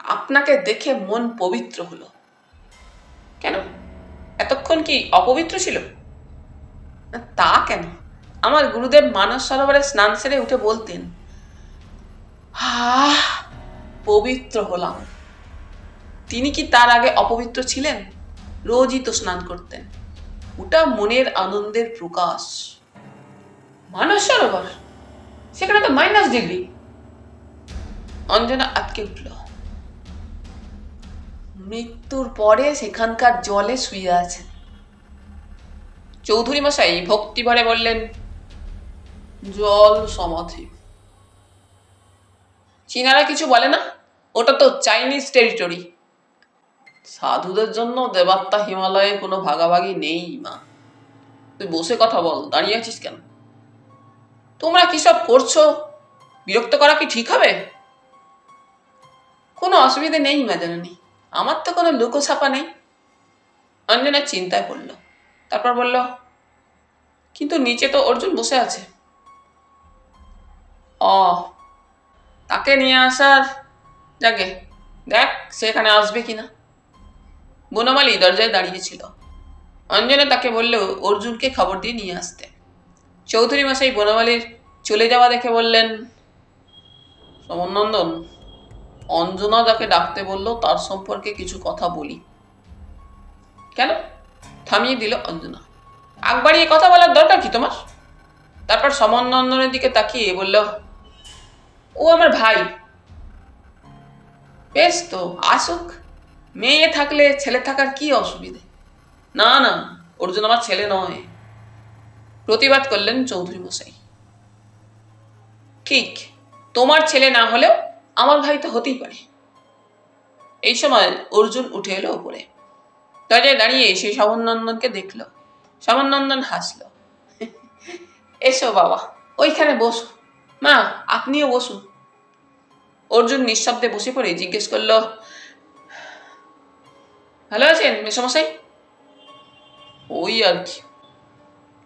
আপনাকে দেখে মন পবিত্র হলো। কেন, এতক্ষণ কি অপবিত্র ছিল? তা কেন, আমার গুরুদেব মানস সরোবরে স্নান সেরে উঠে বলতেন, পবিত্র হলাম। তিনি কি তার আগে অপবিত্র ছিলেন? রোজই তো স্নান করতেন। ওটা মনের আনন্দের প্রকাশ। মানস সরোবর, সেখানে তো -ডিগ্রি। অঞ্জনা আটকে উঠল। মৃত্যুর পরে সেখানকার জলে শুয়ে আছেন। চৌধুরী মশাই ভক্তি ভরে বললেন, জল সমাধি। চীনারা কিছু বলে না? ওটা তো চাইনিজ টেরিটরি। সাধুদের জন্য দেবাত্মা হিমালয়ে কোনো ভাগাভাগি নেই মা। তুই বসে কথা বল, দাঁড়িয়ে আছিস কেন? তোমরা কি সব করছো? বিরক্ত করা কি ঠিক হবে? কোনো অসুবিধে নেই মা জাননী, আমার তো কোনো লুকোছাপা নেই। অঞ্জনা চিন্তায় পড়ল, তারপর বলল, কিন্তু নিচে তো অর্জুন বসে আছে। তাকে নিয়ে আসার, যাকে দেখ সেখানে আসবে কিনা। বনমালী দরজায় দাঁড়িয়েছিল। অঞ্জনা তাকে বলল অর্জুনকে খবর দিয়ে নিয়ে আসতে। চৌধুরী মশাই বনমালীর চলে যাওয়া দেখে বললেন, সমনন্দন, অঞ্জনা যাকে ডাকতে বলল তার সম্পর্কে কিছু কথা বলি। কেন? থামিয়ে দিল অঞ্জনা। আগ বাড়িয়ে কথা বলার দরকার কি তোমার? তারপর সমনন্দনের দিকে তাকিয়ে বলল, ও আমার ভাই। বেশ তো, আসুক। মেয়ে থাকলে ছেলে থাকার কি অসুবিধে? না না, অর্জুন আমার ছেলে নয়, প্রতিবাদ করলেন চৌধুরী মশাই। ঠিক, তোমার ছেলে না হলেও আমার ভাই তো হতেই পারে। এই সময় অর্জুন উঠে এলো উপরে। দরজায় দাঁড়িয়ে সে সমনন্দনকে দেখল। সমনন্দন হাসল। এসো বাবা, ওইখানে বসো। মা, আপনিও বসুন। অর্জুন নিঃশব্দে বসে পড়ে জিজ্ঞেস করল, ভালো আছেন মেসমশাই? ওই আর কি,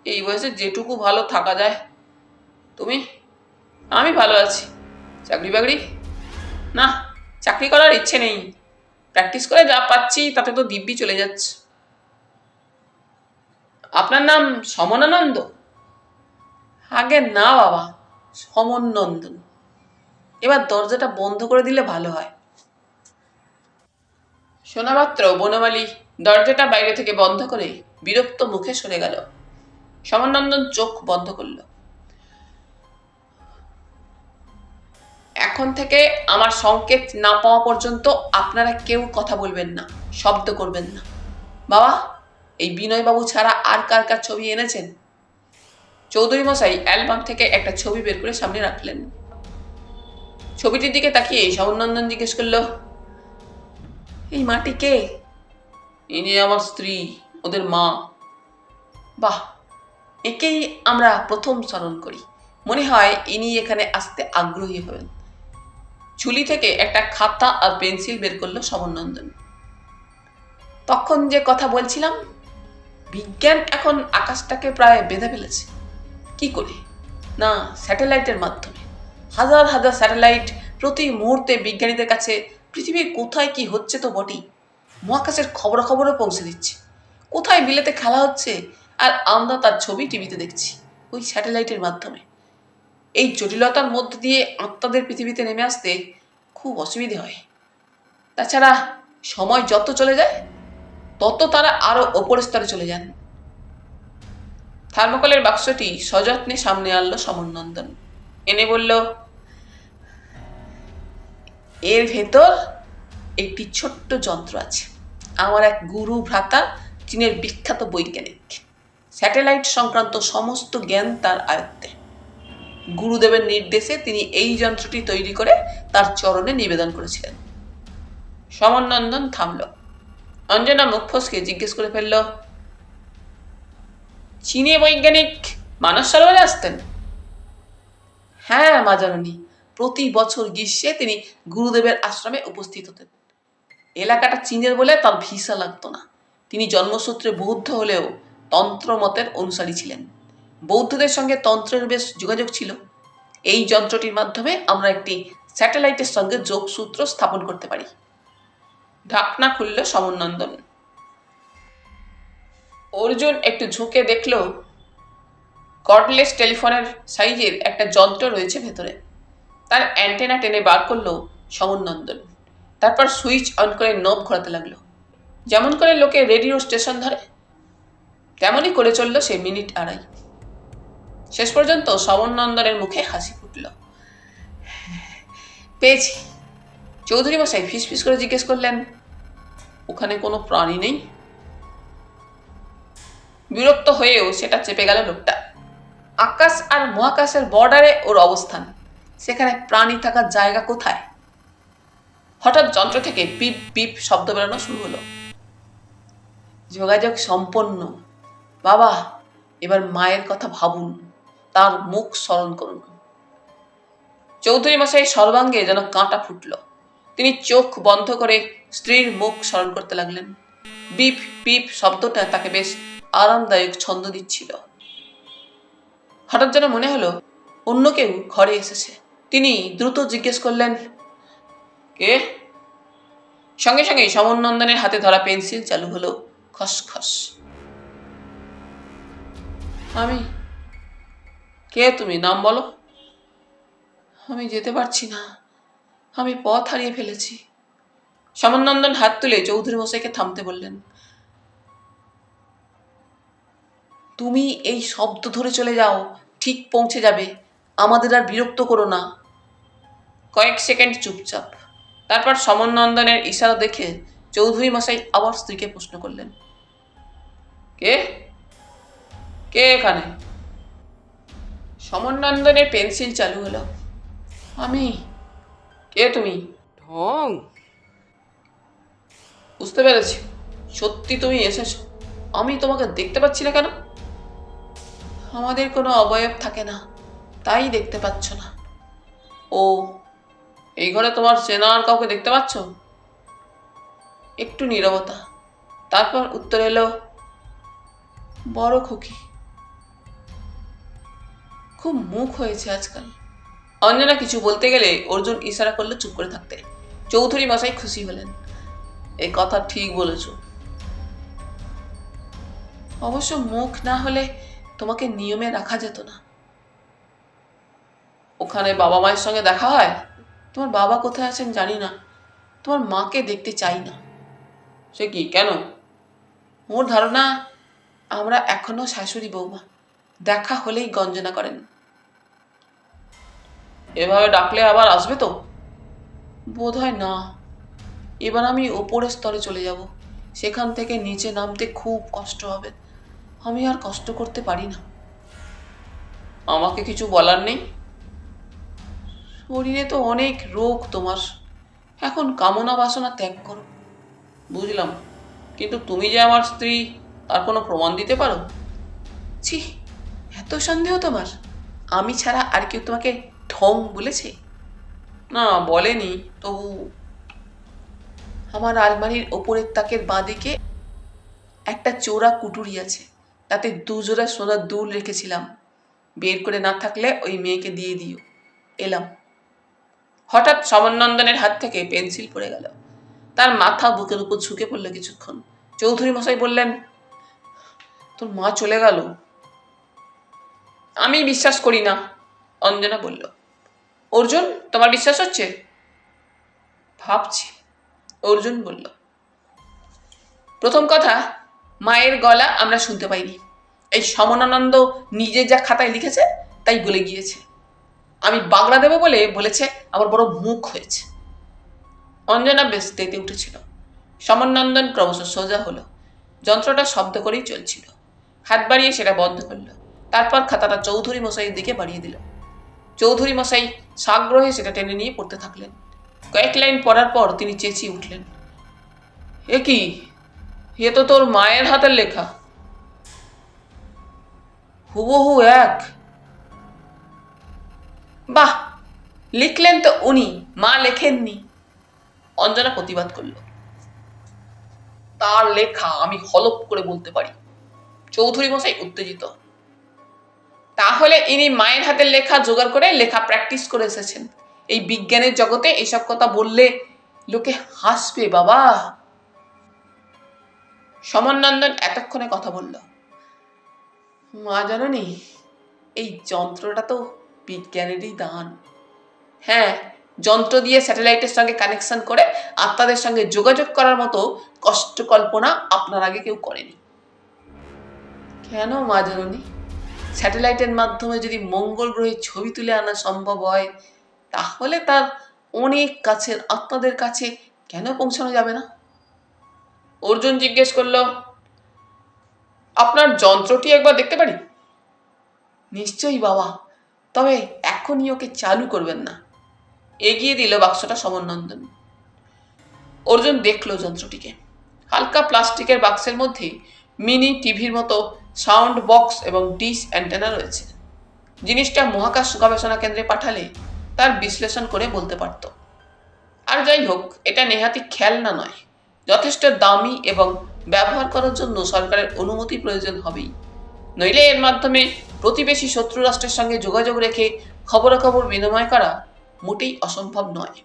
এই বয়সে যেটুকু ভালো থাকা যায়। তুমি? আমি ভালো আছি। চাকরি বাকরি? না, চাকরি করার ইচ্ছে নেই। প্র্যাকটিস করে যা পাচ্ছি তাতে তো দিব্যি চলে যাচ্ছে। আপনার নাম সমনানন্দ? আগে না বাবা, সমনন্দন। এবার দরজাটা বন্ধ করে দিলে ভালো হয়। শোনামাত্র বনমালী দরজাটা বাইরে থেকে বন্ধ করে বিরক্ত মুখে সরে গেল। সমনন্দন চোখ বন্ধ করল। এখন থেকে আমার সংকেত না পাওয়া পর্যন্ত আপনারা কেউ কথা বলবেন না, শব্দ করবেন না। বাবা, এই বিনয়বাবু ছাড়া আর কার কার ছবি এনেছেন? চৌধুরী মশাই অ্যালবাম থেকে একটা ছবি বের করে সামনে রাখলেন। ছবিটির দিকে তাকিয়ে সমনন্দন জিজ্ঞেস করল, এই মাটি কে? ইনি আমার স্ত্রী, ওদের মা। বাহ, একেই আমরা প্রথম স্মরণ করি। মনে হয় ইনি এখানে আসতে আগ্রহী হবেন। ঝুলি থেকে একটা খাতা আর পেন্সিল বের করলো সমনন্দন। তখন যে কথা বলছিলাম, বিজ্ঞান এখন আকাশটাকে প্রায় বেঁধে ফেলেছে। কি করে? না, স্যাটেলাইটের মাধ্যমে। হাজার হাজার স্যাটেলাইট প্রতি মুহূর্তে বিজ্ঞানীদের কাছে পৃথিবীর কোথায় কি হচ্ছে তো বটেই মহাকাশের খবরাখবরও পৌঁছে দিচ্ছে। কোথায় বিলেতে খেলা হচ্ছে আর আমরা তার ছবি টিভিতে দেখছি ওই স্যাটেলাইটের মাধ্যমে। এই জটিলতার মধ্যে দিয়ে আত্মাদের পৃথিবীতে নেমে আসতে খুব অসুবিধে হয়। তাছাড়া সময় যত চলে যায় তত তারা আরো ওপরের স্তরে চলে যান। থার্মোকলের বাক্সটি সযত্নে সামনে আনলো সমরনন্দন, এনে বলল, এর ভেতর একটি ছোট্ট যন্ত্র আছে। আমার এক গুরু ভ্রাতা, চীনের বিখ্যাত বৈজ্ঞানিক। স্যাটেলাইট সংক্রান্ত সমস্ত জ্ঞান তার আয়ত্তে। গুরুদেবের নির্দেশে তিনি এই যন্ত্রটি তৈরি করে তার চরণে নিবেদন করেছিলেন। সমরনন্দন থামল। অঞ্জনা মুখ ফসকে জিজ্ঞেস করে ফেলল, চীনে বৈজ্ঞানিক মানস সরোবরে আসতেন? হ্যাঁ মা জননী, প্রতি বছর গ্রীষ্মে তিনি গুরুদেবের আশ্রমে উপস্থিত হতেন। এলাকাটা চীনের বলে তার ভিসা লাগতো না। তিনি জন্মসূত্রে বৌদ্ধ হলেও তন্ত্র মতের অনুসারী ছিলেন। বৌদ্ধদের সঙ্গে তন্ত্রের বেশ যোগাযোগ ছিল। এই যন্ত্রটির মাধ্যমে আমরা একটি স্যাটেলাইটের সঙ্গে যোগসূত্র স্থাপন করতে পারি। ঢাকনা খুলল সমরনন্দন। অর্জুন একটু ঝুঁকে দেখল কর্ডলেস টেলিফোনের সাইজের একটা যন্ত্র রয়েছে ভেতরে। তার অ্যান্টেনা টেনে বার করলো সমরনন্দন। তারপর সুইচ অন করে নব ঘোরাতে লাগলো। যেমন করে লোকে রেডিও স্টেশন ধরে তেমনই করে চলল সে মিনিট আড়াই। শেষ পর্যন্ত সমরনন্দনের মুখে হাসি ফুটল। পেয়েছি। চৌধুরী মশাই ফিসফিস করে জিজ্ঞেস করলেন, ওখানে কোনো প্রাণী নেই? বিরক্ত হয়েও সেটা চেপে গেল লোকটা। আকাশ আর মহাকাশের বর্ডারে ওর অবস্থান, সেখানে প্রাণী থাকার জায়গা কোথায়? হঠাৎ যন্ত্র থেকে পিপ পিপ শব্দ বেরোনো শুরু হলো। যোগাযোগ সম্পন্ন। বাবা, এবার মায়ের কথা ভাবুন, তার মুখ স্মরণ করুন। চৌধুরী মশাই সর্বাঙ্গে যেন কাঁটা ফুটল। তিনি চোখ বন্ধ করে স্ত্রীর মুখ স্মরণ করতে লাগলেন। বিপ পিপ শব্দটা তাকে বেশ আরামদায়ক ছন্দ দিচ্ছিল। হঠাৎ যেন মনে হলো অন্য কেউ ঘরে এসেছে। তিনি দ্রুত জিজ্ঞেস করলেন, কে? সঙ্গে সঙ্গেই সমরনন্দনের হাতে ধরা পেন্সিল চালু হলো খসখস। আমি। কে তুমি? নাম বলো। আমি যেতে পারছি না, আমি পথ হারিয়ে ফেলেছি। সমরনন্দন হাত তুলে চৌধুরী মশাইকে থামতে বললেন। তুমি এই শব্দ ধরে চলে যাও, ঠিক পৌঁছে যাবে। আমাদের আর বিরক্ত করো না। কয়েক সেকেন্ড চুপচাপ। তারপর সমরনন্দনের ইশারা দেখে চৌধুরী মশাই আবার স্ত্রীকে প্রশ্ন করলেন, কে? কে এখানে? সমরনন্দনের পেন্সিল চালু হলো। আমি। কে তুমি? ঢং। বুঝতে পেরেছি, সত্যি তুমি এসেছো। আমি তোমাকে দেখতে পাচ্ছি না কেন? আমাদের কোনো অবয়ব থাকে না, তাই দেখতে পাচ্ছ না। ও, এই ঘরে তোমার চেনা আর কাউকে দেখতে পাচ্ছ? একটু নীরবতা। তারপর উত্তর এলো, বড় খুকি। খুব মুখ হয়েছে আজকাল। অঞ্জনা কিছু বলতে গেলে অর্জুন ইশারা করলো চুপ করে থাকতে। চৌধুরী মশাই খুশি হলেন। এই কথা ঠিক বলেছ। অবশ্য মুখ না হলে তোমাকে নিয়মে রাখা যেত না। ওখানে বাবা মায়ের সঙ্গে দেখা হয়? তোমার বাবা কোথায় আছেন জানি না, তোমার মাকে দেখতে চাই না। সে কি, কেন? ওর ধারণা আমরা এখনো শাশুড়ি বৌমা, দেখা হলেই গঞ্জনা করেন। এভাবে ডাকলে আবার আসবে তো? বোধ হয় না। এবার আমি ওপরের স্তরে চলে যাব, সেখান থেকে নিচে নামতে খুব কষ্ট হবে। আমি আর কষ্ট করতে পারি না। আমাকে কিছু বলার নেই? শরীরে তো অনেক রোগ তোমার, এখন কামনা বাসনা ত্যাগ করো। বুঝলাম, কিন্তু তুমি যে আমার স্ত্রী তার কোনো প্রমাণ দিতে পারো? ছি, এত সন্দেহ তোমার? আমি ছাড়া আর কেউ তোমাকে ঢং বলেছে? না, বলেনি, তবু। আমার আলমারির ওপরের তাকের বাঁদিকে একটা চোরা কুটুরি আছে, তাতে দুজোড়া সোনার দুল রেখেছিলাম। বের করে না থাকলে ওই মেয়েকে দিয়ে দিও। এলাম। হঠাৎ সমরনন্দনের হাত থেকে পেন্সিল পড়ে গেল। তার মাথা বুকের উপর ঝুঁকে পড়ল কিছুক্ষণ। চৌধুরী মশাই বললেন, তোর মা চলে গেল। আমি বিশ্বাস করি না, অঞ্জনা বলল। অর্জুন, তোমার বিশ্বাস হচ্ছে? ভাবছি, অর্জুন বলল। প্রথম কথা, মায়ের গলা আমরা শুনতে পাইনি। এই সমনানন্দ নিজে যা খাতায় লিখেছে তাই বলে গিয়েছে। আমি বাগড়া দেবো বলে বলেছে, আমার বড় মুখ হয়েছে। অঞ্জনা বেশ তেতে উঠেছিল। সমনন্দন ক্রমশ সোজা হলো। যন্ত্রটা শব্দ করেই চলছিল। হাত বাড়িয়ে সেটা বন্ধ করলো। তারপর খাতাটা চৌধুরী মশাইয়ের দিকে বাড়িয়ে দিল। চৌধুরী মশাই সাগ্রহে সেটা টেনে নিয়ে পড়তে থাকলেন। কয়েক লাইন পড়ার পর তিনি চেঁচিয়ে উঠলেন, এ কি, এ তো তোর মায়ের হাতের লেখা, হুবহু এক। বাহ, লিখলেন তো উনি, মা লেখেননি। অঞ্জনা প্রতিবাদ করল, তার লেখা আমি হলপ করে বলতে পারি। চৌধুরী মশাই উত্তেজিত। তাহলে ইনি মায়ের হাতের লেখা জোগাড় করে লেখা প্র্যাকটিস করে এসেছেন। এই বিজ্ঞানের জগতে এসব কথা বললে লোকে হাসবে বাবা। সমনন্দন এতক্ষণে কথা বলল, মা জাননি, এই যন্ত্রটা তো বিজ্ঞানেরই দান। হ্যাঁ, যন্ত্র দিয়ে স্যাটেলাইটের সঙ্গে কানেকশন করে আত্মাদের সঙ্গে যোগাযোগ করার মতো কষ্ট কল্পনা আপনার আগে কেউ করেনি। কেন মা জাননি? স্যাটেলাইটের মাধ্যমে যদি মঙ্গল গ্রহে ছবি তুলে আনা সম্ভব হয়, তাহলে তার অনেক কাছের আত্মাদের কাছে কেন পৌঁছানো যাবে না? অর্জুন জিজ্ঞেস করল, আপনার যন্ত্রটি একবার দেখতে পারি? নিশ্চয়ই বাবা, তবে এখনই ওকে চালু করবেন না। এগিয়ে দিল বাক্সটা সমনন্দন। অর্জুন দেখল যন্ত্রটিকে। হালকা প্লাস্টিকের বাক্সের মধ্যে মিনি টিভির মতো সাউন্ড বক্স এবং ডিশ অ্যান্টেনা রয়েছে। জিনিসটা মহাকাশ গবেষণা কেন্দ্রে পাঠালে তার বিশ্লেষণ করে বলতে পারত। আর যাই হোক, এটা নেহাতি খেলনা নয়, যথেষ্ট দামি এবং ব্যবহার করার জন্য সরকারের অনুমতি প্রয়োজন হবেই। নইলে এর মাধ্যমে প্রতিবেশী শত্রু রাষ্ট্রের সঙ্গে যোগাযোগ রেখে খবরাখবর বিনিময় করা মোটেই অসম্ভব নয়।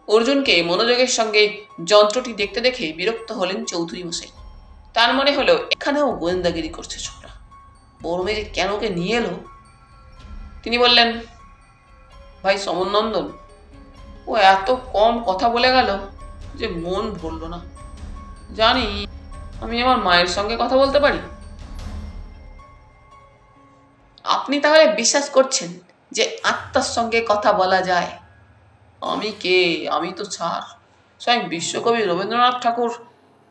অর্জুনকে মনোযোগের সঙ্গে যন্ত্রটি দেখতে দেখে বিরক্ত হলেন চৌধুরী মশাই। তার মনে হলো, এখানেও গোয়েন্দাগিরি করছে ছোকরা, বড় মেয়ে কেন ওকে নিয়ে এলো। তিনি বললেন, ভাই সমনন্দন, ও এত কম কথা বলে গেল যে মন ভরল না। জানি আমি আমার মায়ের সঙ্গে কথা বলতে পারি। আপনি তাহলে বিশ্বাস করছেন যে আত্মার সঙ্গে কথা বলা যায়? আমি কে? আমি তো ছাড়। স্বয়ং বিশ্বকবি রবীন্দ্রনাথ ঠাকুর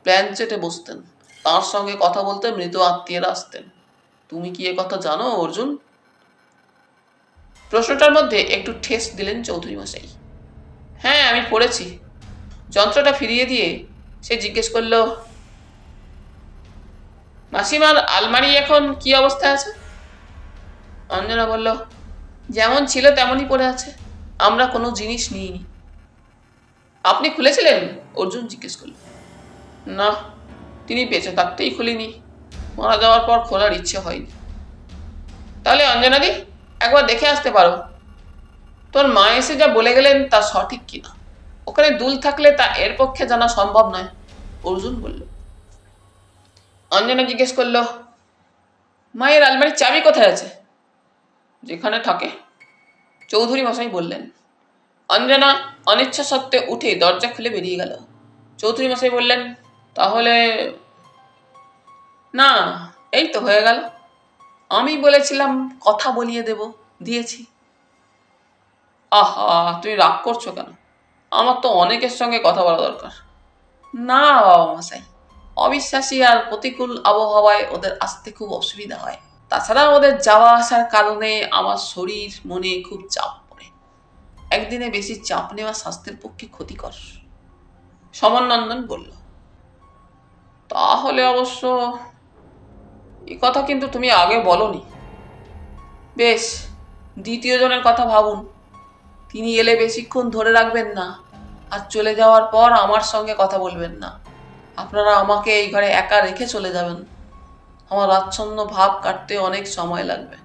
প্ল্যানচেটে বসতেন, তার সঙ্গে কথা বলতে মৃত আত্মীয়রা আসতেন। তুমি কি এ কথা জানো অর্জুন? প্রশ্নটার মধ্যে একটু ঠেস দিলেন চৌধুরী মশাই। হ্যাঁ, আমি পড়েছি। যন্ত্রটা ফিরিয়ে দিয়ে সে জিজ্ঞেস করল, মাসিমার আলমারি এখন কি অবস্থায় আছে? অঞ্জনা বলল, যেমন ছিল তেমনই পড়ে আছে, আমরা কোনো জিনিস নিইনি। আপনি খুলেছিলেন? অর্জুন জিজ্ঞেস করল। না, তিনি বেঁচে থাকতেই খুলিনি, মারা যাওয়ার পর খোলার ইচ্ছে হয়নি। তাহলে অঞ্জনাদি, একবার দেখে আসতে পারো, তোর মা এসে যা বলে গেলেন তা সঠিক কিনা। ওখানে দুল থাকলে তা এর পক্ষে জানা সম্ভব নয়, অর্জুন বলল। অঞ্জনা জিজ্ঞেস করল, মায়ের আলমারির চাবি কোথায় আছে? যেখানে থাকে, চৌধুরী মশাই বললেন। অঞ্জনা অনিচ্ছা সত্ত্বে উঠে দরজা খুলে বেরিয়ে গেল। চৌধুরী মশাই বললেন, তাহলে? না, এই তো হয়ে গেল। আমি বলেছিলাম কথা বলিয়ে দেব, দিয়েছি। আহা, তুমি রাগ করছো কেন? আমার তো অনেকের সঙ্গে কথা বলা দরকার। না বাবা মশাই, অবিশ্বাসী আর প্রতিকূল আবহাওয়ায় ওদের আসতে খুব অসুবিধা হয়। তাছাড়া ওদের যাওয়া আসার কারণে আমার শরীর মনে খুব চাপ পড়ে। একদিনে বেশি চাপ নেওয়া স্বাস্থ্যের পক্ষে ক্ষতিকর, সমনন্দন বলল। তাহলে অবশ্য এই কথা কিন্তু তুমি আগে বলনি। বেশ, দ্বিতীয় জনের কথা ভাবুন। তিনি এলে বেশিক্ষণ ধরে রাখবেন না, আর চলে যাওয়ার পর আমার সঙ্গে কথা বলবেন না। আপনারা আমাকে এই ঘরে একা রেখে চলে যাবেন। আমার আচ্ছন্ন ভাব কাটতে অনেক সময় লাগবে,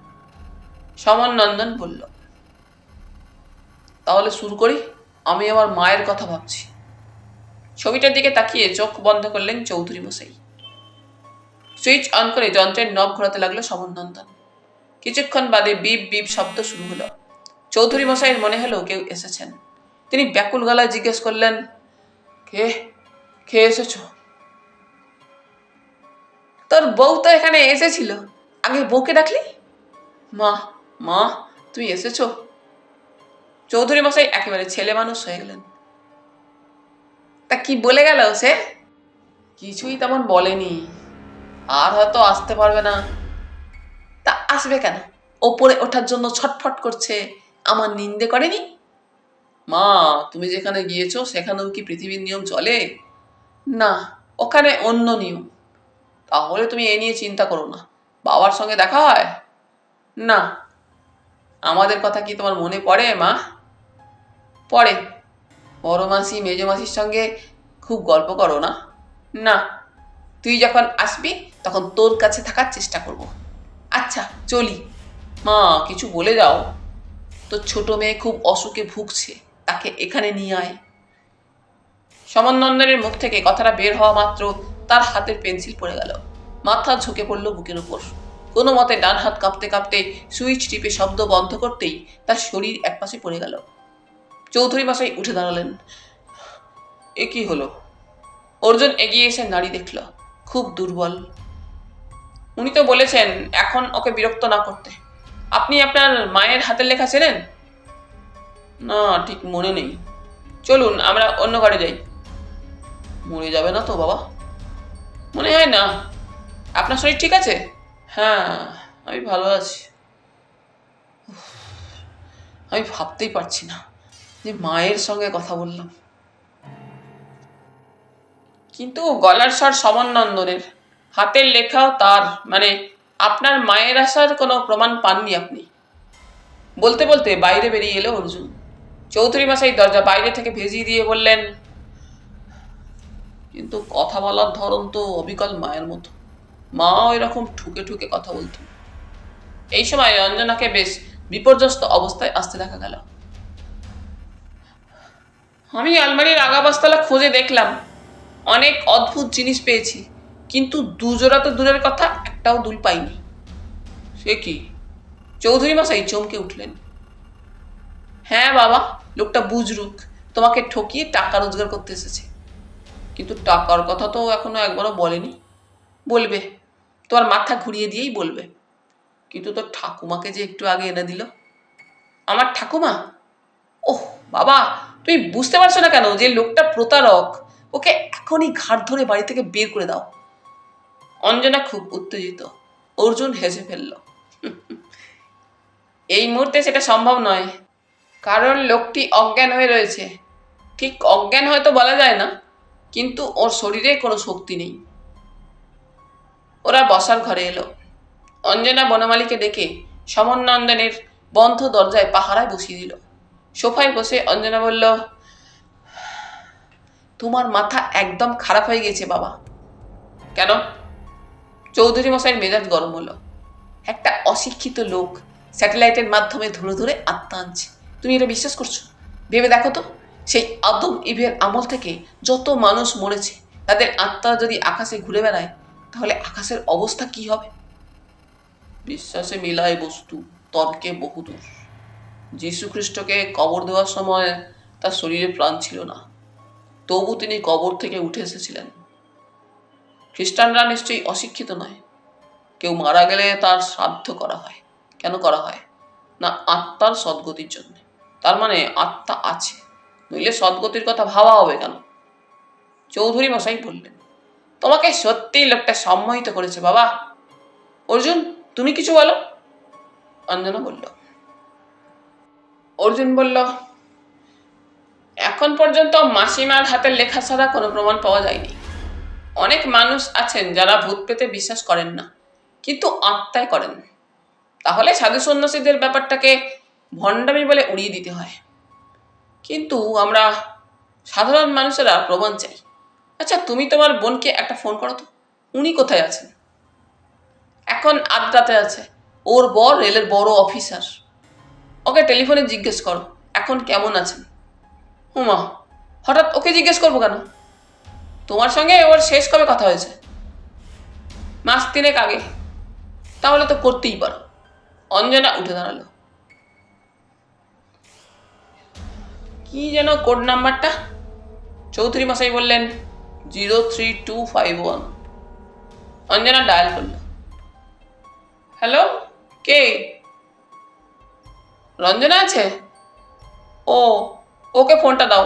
সমনন্দন বলল। তাহলে শুরু করি। আমি আমার মায়ের কথা ভাবছি। ছবিটার দিকে তাকিয়ে চোখ বন্ধ করলেন চৌধুরী মশাই। সুইচ অন করে যন্ত্রের নব ঘোরাতে লাগলো সমনন্দন। কিছুক্ষণ বাদে বিপ বিপ শব্দ শুরু হলো। চৌধুরী মশাইয়ের মনে হলো কেউ এসেছেন। তিনি ব্যাকুল গলায় জিজ্ঞেস করলেন, কে কে এসেছো? তোর বউ তো এখানে এসেছিল, আগে বউকে ডাকলি? মা মা তুমি এসেছো? চৌধুরী মশাই একেবারে ছেলে মানুষ হয়ে গেলেন। তা কি বলে গেল সে? কিছুই তেমন বলেনি, আর হয়তো আসতে পারবে না। তা আসবে কেন? ওপরে ওঠার জন্য ছটফট করছে, আমার নিন্দে করেনি? মা তুমি যেখানে গিয়েছো সেখানেও কি পৃথিবীর নিয়ম চলে? না, ওখানে অন্য নিয়ম। তাহলে তুমি এ নিয়ে চিন্তা করো না। বাবার সঙ্গে দেখা হয়? না। আমাদের কথা কি তোমার মনে পড়ে মা? পড়ে। বড় মাসি মেজ মাসির সঙ্গে খুব গল্প করো না? না। তুই যখন আসবি তখন তোর কাছে থাকার চেষ্টা করব। আচ্ছা চলি। মা কিছু বলে যাও। তোর ছোট মেয়ে খুব অসুখে ভুগছে, তাকে এখানে নিয়ে আয়। সমনন্দনের মুখ থেকে কথাটা বের হওয়া মাত্র তার হাতের পেন্সিল পড়ে গেল। মাথা ঝুঁকে পড়ল বুকের উপর। কোনো মতে ডান হাত কাঁপতে কাঁপতে সুইচ টিপে শব্দ বন্ধ করতেই তার শরীর একপাশে পড়ে গেল। চৌধুরী মশাই উঠে দাঁড়ালেন। এ কি হলো? অর্জুন এগিয়ে এসে নাড়ি দেখল, খুব দুর্বল। উনি তো বলেছেন এখন ওকে বিরক্ত না করতে। আপনি আপনার মায়ের হাতের লেখা চেনেন? না, ঠিক মনে নেই। চলুন আমরা অন্য ঘরে যাই। মরে যাবে না তো বাবা? মনে হয় না। আপনার শরীর ঠিক আছে? হ্যাঁ, আমি ভালো আছি। আমি ভাবতেই পারছি না যে মায়ের সঙ্গে কথা বললাম। কিন্তু গলার স্বর সমনন্দনের, হাতের লেখাও তার, মানে আপনার মায়ের আসার কোনো প্রমাণ পাননি আপনি। বলতে বলতে বাইরে বেরিয়ে এলো অর্জুন। চৌধুরী মশাই দরজা বাইরে থেকে ভেজিয়ে দিয়ে বললেন, কিন্তু কথা বলার ধরন তো অবিকল মায়ের মতো। মাও এরকম ঠুকে ঠুকে কথা বলতো। এই সময় অঞ্জনাকে বেশ বিপর্যস্ত অবস্থায় আসতে দেখা গেল। আমি আলমারির আগাবাস্তলা খুঁজে দেখলাম, অনেক অদ্ভুত জিনিস পেয়েছি, কিন্তু দুজোড়া তো দূরের কথা, একটাও দুল পাইনি। সে কি? চৌধুরী মশাই চমকে উঠলেন। হ্যাঁ বাবা, লোকটা বুজরুক, তোমাকে ঠকিয়ে টাকা রোজগার করতে এসেছে। কিন্তু টাকার কথা তো এখনো একবারও বলেনি। বলবে, তোমার মাথা ঘুরিয়ে দিয়েই বলবে। কিন্তু তোর ঠাকুমাকে যে একটু আগে এনে দিল। আমার ঠাকুমা? ওহ বাবা, তুমি বুঝতে পারছো না কেন যে লোকটা প্রতারক? ওকে এখনই ঘাড় ধরে বাড়ি থেকে বের করে দাও। অঞ্জনা খুব উত্তেজিত। অর্জুন হেসে ফেলল। এই মুহূর্তে সেটা সম্ভব নয়, কারণ লোকটি অজ্ঞান হয়ে রয়েছে। ঠিক অজ্ঞান হয়তো বলা যায় না, কিন্তু ওর শরীরে কোনো শক্তি নেই। ওরা বসার ঘরে এলো। অঞ্জনা বনমালীকে ডেকে সমনন্দনের বন্ধ দরজায় পাহারায় বসিয়ে দিল। সোফায় বসে অঞ্জনা বলল, তোমার মাথা একদম খারাপ হয়ে গেছে বাবা। কেন? চৌধুরী মশাইয়ের মেজাজ গরম হলো। একটা অশিক্ষিত লোক স্যাটেলাইটের মাধ্যমে ধরে ধরে আত্মা আনছে, তুমি এটা বিশ্বাস করছো? ভেবে দেখো তো, সেই আদম ইভের আমল থেকে যত মানুষ মরেছে, তাদের আত্মা যদি আকাশে ঘুরে বেড়ায়, তাহলে আকাশের অবস্থা কি হবে? বিশ্বাসে মিলায় বস্তু, তর্কে বহুদূর। যীশু খ্রিস্টকে কবর দেওয়ার সময় তার শরীরে প্রাণ ছিল না, তবু তিনি কবর থেকে উঠে এসেছিলেন। খ্রিস্টানরা নিশ্চয়ই অশিক্ষিত নয়। কেউ মারা গেলে তার শ্রাদ্ধ করা হয়। কেন করা হয়? না আত্মার সদ্গতির জন্য। তার মানে আত্মা আছে, নইলে সদ্গতির কথা ভাবা হবে কেন? চৌধুরী মশাই বললেন, তোমাকে সত্যিই লোকটা সম্মোহিত করেছে বাবা। অর্জুন, তুমি কিছু বলো। অঞ্জনা বলল। অর্জুন বলল, এখন পর্যন্ত মাসিমার হাতের লেখা ছাড়া কোনো প্রমাণ পাওয়া যায়নি। অনেক মানুষ আছেন যারা ভূত পেতে বিশ্বাস করেন না, কিন্তু আত্মায় করেন। তাহলে সাধু সন্ন্যাসীদের ব্যাপারটাকে ভণ্ডামি বলে উড়িয়ে দিতে হয়। কিন্তু আমরা সাধারণ মানুষেরা প্রমাণ চাই। আচ্ছা তুমি তোমার বোনকে একটা ফোন করো তো, উনি কোথায় আছেন? এখন আদ্রাতে আছে। ওর বর রেলের বড় অফিসার। ওকে টেলিফোনে জিজ্ঞেস করো এখন কেমন আছেন। হুমা, হঠাৎ ওকে জিজ্ঞেস করবো কেন? তোমার সঙ্গে ওর শেষ কবে কথা হয়েছে? মাস 3 আগে। তাহলে তো করতেই পারো। অঞ্জনা উঠে দাঁড়ালো। কি যেন কোড নাম্বারটা? চৌধুরী মশাই বললেন 03251। অঞ্জনা ডায়াল করল। হ্যালো, কে? রঞ্জনা আছে? ও, ওকে ফোনটা দাও।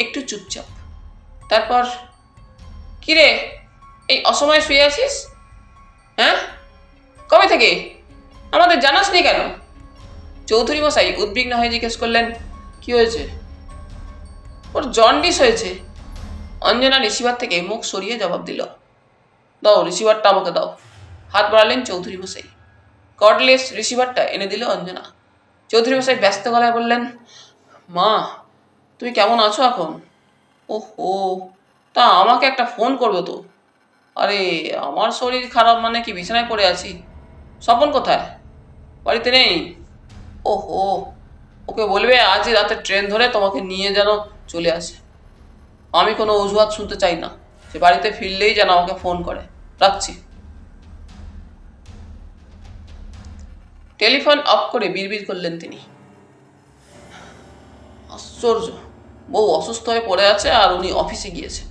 একটু চুপচাপ। তারপর, কিরে, এই অসময়ে শুয়ে আছিস? হ্যাঁ, কবে থেকে? আমাদের জানাসনি কেন? চৌধুরী মশাই উদ্বিগ্ন হয়ে জিজ্ঞেস করলেন, কি হয়েছে? ওর জন্ডিস হয়েছে। অঞ্জনা রিসিভার থেকে মুখ সরিয়ে জবাব দিল। দাও, রিসিভারটা আমাকে দাও। হাত বাড়ালেন চৌধুরী মশাই। কর্ডলেস রিসিভারটা এনে দিল অঞ্জনা। চৌধুরী মশাই ব্যস্ত গলায় বললেন, মা, তুমি কেমন আছো এখন? ওহো, তা আমাকে একটা ফোন করবে তো। আরে, আমার শরীর খারাপ মানে কি বিছানায় পড়ে আছি? স্বপন কোথায়? বাড়িতে নেই? ওহো, ওকে বলবে আজ রাতে ট্রেন ধরে তোমাকে নিয়ে যেন চলে আসে। আমি কোনো অজুহাত শুনতে চাই না। সে বাড়িতে ফিরলেই যেন আমাকে ফোন করে। রাখছি। টেলিফোন অফ করে বিড়বিড় করলেন তিনি। আশ্চর্য, বউ অসুস্থ হয়ে পড়ে আছে আর উনি অফিসে গিয়েছেন।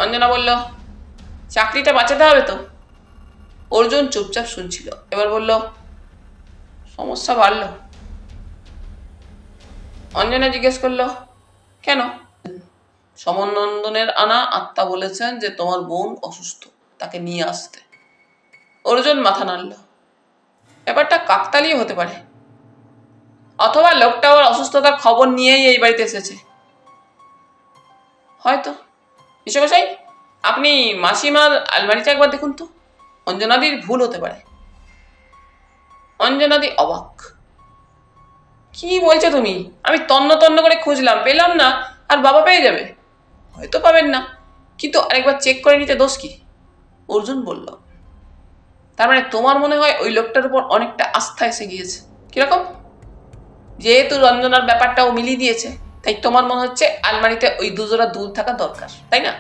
অঞ্জনা বলল, চাকরিটা বাঁচাতে হবে তো। অর্জুন চুপচাপ শুনছিল। এবার বলল, সমস্যা বাড়ল। অঞ্জনা জিজ্ঞেস করল, কেন? সমনন্দনের আনা আত্মা বলেছেন যে তোমার বোন অসুস্থ, তাকে নিয়ে আসতে। অর্জুন মাথা নাড়ল। ব্যাপারটা কাকতালীয় হতে পারে, অথবা লোকটা ওর অসুস্থতার খবর নিয়েই এই বাড়িতে এসেছে। হয়তো। বিশ্বমশাই, আপনি মাসিমার আলমারিটা একবার দেখুন তো। অঞ্জনাদির ভুল হতে পারে। অঞ্জনাদি অবাক। কি বলছো তুমি? আমি তন্ন তন্ন করে খুঁজলাম, পেলাম না। আর বাবা পেয়ে যাবে? হয়তো পাবেন না, কিন্তু আরেকবার চেক করে নিতে দোষ কি? অর্জুন বলল। তার মানে তোমার মনে হয় ওই লোকটার উপর অনেকটা আস্থা এসে গিয়েছে? কিরকম? যেহেতু রঞ্জনার ব্যাপারটাও মিলিয়ে দিয়েছে, তাই তোমার মনে হচ্ছে আলমারিতে ওই দুজোড়া দুধ থাকা দরকার, তাই না?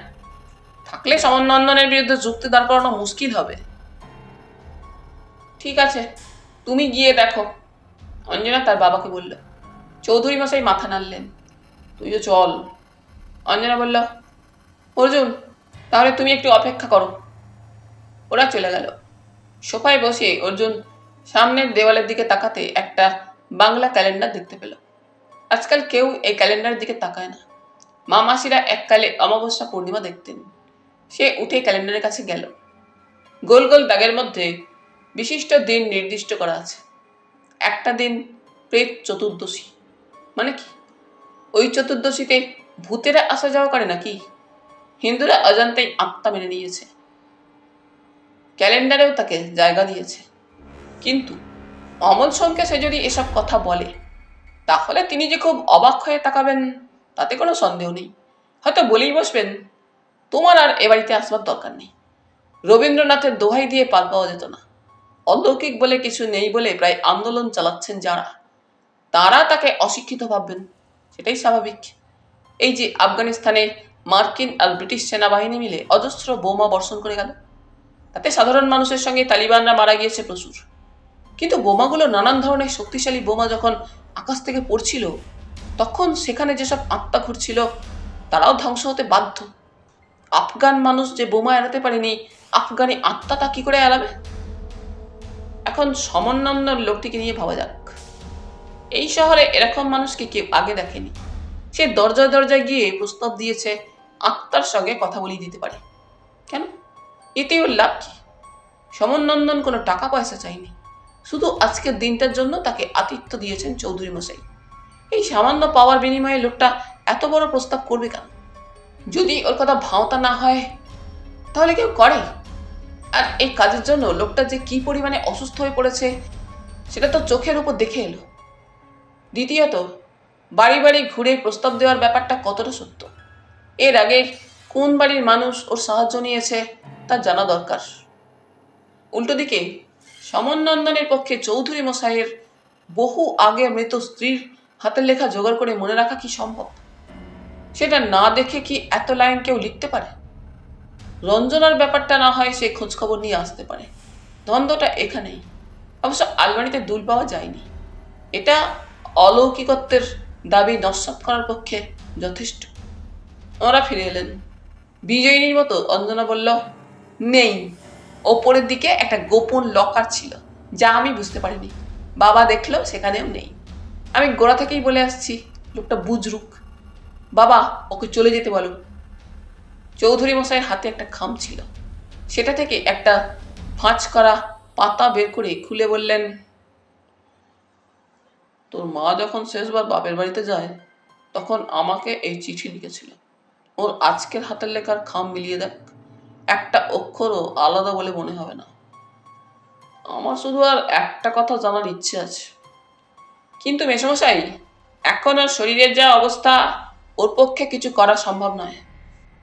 থাকলে সমনন্দনের বিরুদ্ধে যুক্তি দাঁড় করানো মুশকিল হবে। ঠিক আছে, তুমি গিয়ে দেখো, অঞ্জনা তার বাবাকে বলল। চৌধুরী মশাই মাথা নাড়লেন। তুইও চল। অঞ্জনা বলল, অর্জুন, তাহলে তুমি একটু অপেক্ষা করো। ওরা চলে গেল। সোফায় বসে অর্জুন সামনের দেওয়ালের দিকে তাকাতে একটা বাংলা ক্যালেন্ডার দেখতে পেল। আজকাল কেউ এই ক্যালেন্ডারের দিকে তাকায় না। মা মাসিরা এককালে অমাবস্যা পূর্ণিমা দেখতেন। সে উঠে ক্যালেন্ডারের কাছে গেল। গোল গোল দাগের মধ্যে বিশিষ্ট দিন নির্দিষ্ট করা আছে। একটা দিন প্রেত চতুর্দশী। মানে কি? ওই চতুর্দশীতে ভূতেরা আসা যাওয়া করে নাকি? হিন্দুরা অজান্তেই আত্মা মেনে নিয়েছে, ক্যালেন্ডারেও তাকে জায়গা দিয়েছে। কিন্তু অমল সোমকে সে যদি এসব কথা বলে, তাহলে তিনি যে খুব অবাক হয়ে তাকাবেন তাতে কোনো সন্দেহ নেই। হয়তো বলেই বসবেন, তোমার আর এ বাড়িতে আসবার দরকার নেই। রবীন্দ্রনাথের দোহাই দিয়ে পার পাওয়া যেত না। অলৌকিক বলে কিছু নেই বলে প্রায় আন্দোলন চালাচ্ছেন যারা, তারা তাকে অশিক্ষিত ভাববেন। সেটাই স্বাভাবিক। এই যে আফগানিস্তানে মার্কিন আর ব্রিটিশ সেনাবাহিনী মিলে অজস্র বোমা বর্ষণ করে গেল, তাতে সাধারণ মানুষের সঙ্গে তালিবানরা মারা গিয়েছে প্রচুর। কিন্তু বোমাগুলো নানান ধরনের শক্তিশালী বোমা যখন আকাশ থেকে পড়ছিল, তখন সেখানে যেসব আত্মা ঘুরছিল তারাও ধ্বংস হতে বাধ্য। আফগান মানুষ যে বোমা এড়াতে পারেনি, আফগানি আত্মা তা কি করে এড়াবে? এখন সমন্বন্দন লোকটিকে নিয়ে ভাবা যাক। এই শহরে এরকম মানুষকে কেউ আগে দেখেনি। সে দরজায় দরজায় গিয়ে প্রস্তাব দিয়েছে আত্মার সঙ্গে কথা বলিয়ে দিতে পারে। কেন? এতে ওর লাভ কি? সমনন্দন কোনো টাকা পয়সা চাইনি, শুধু আজকের দিনটার জন্য তাকে আতিথ্য দিয়েছেন চৌধুরী মশাই। এই সামান্য পাওয়ার বিনিময়ে লোকটা এত বড় প্রস্তাব করবে কেন? যদি ওর কথা ভাওতা না হয় তাহলে কেউ করে? আর এই কাজের জন্য লোকটা যে কি পরিমাণে অসুস্থ হয়ে পড়েছে সেটা তো চোখের উপর দেখে এলো। দ্বিতীয়ত, বাড়ি বাড়ি ঘুরে প্রস্তাব দেওয়ার ব্যাপারটা কতটা সত্য, এর আগে কোন বাড়ির মানুষ ওর সাহায্য নিয়েছে তা জানা দরকার। উল্টো দিকে সমনন্দনের পক্ষে চৌধুরী মশাইয়ের বহু আগে মৃত স্ত্রীর হাতের লেখা জোগাড় করে মনে রাখা কি সম্ভব? সেটা না দেখে কি এত লাইন কেউ লিখতে পারে? রঞ্জনার ব্যাপারটা না হয় সে খোঁজখবর নিয়ে আসতে পারে, দ্বন্দ্বটা এখানেই। অবশ্য আলমারিতে দুল পাওয়া যায়নি, এটা অলৌকিকত্বের দাবি নস্যাৎ করার পক্ষে যথেষ্ট। ওরা ফিরে এলেন। বিজয়িনীর মতো অঞ্জনা বলল, নেই। ওপরের দিকে একটা গোপন লকার ছিল, যা আমি বুঝতে পারিনি। বাবা দেখলো সেখানেও নেই। আমি গোড়া থেকেই বলে আসছি, লোকটা বুজরুক। বাবা, ওকে চলে যেতে বলো। চৌধুরী মশাইয়ের হাতে একটা খাম ছিল, সেটা থেকে একটা ভাঁজ করা পাতা বের করে খুলে বললেন, তোর মা যখন শেষবার বাপের বাড়িতে যায় তখন আমাকে এই চিঠি লিখেছিল। ওর আজকের হাতের লেখার খাম মিলিয়ে দেখ, একটা অক্ষরও আলাদা বলে মনে হবে না। আমার শুধু আর একটা কথা জানার ইচ্ছে আছে, কিন্তু মেসমশাই, এখন ওর শরীরের যা অবস্থা, ওর পক্ষে কিছু করা সম্ভব নয়।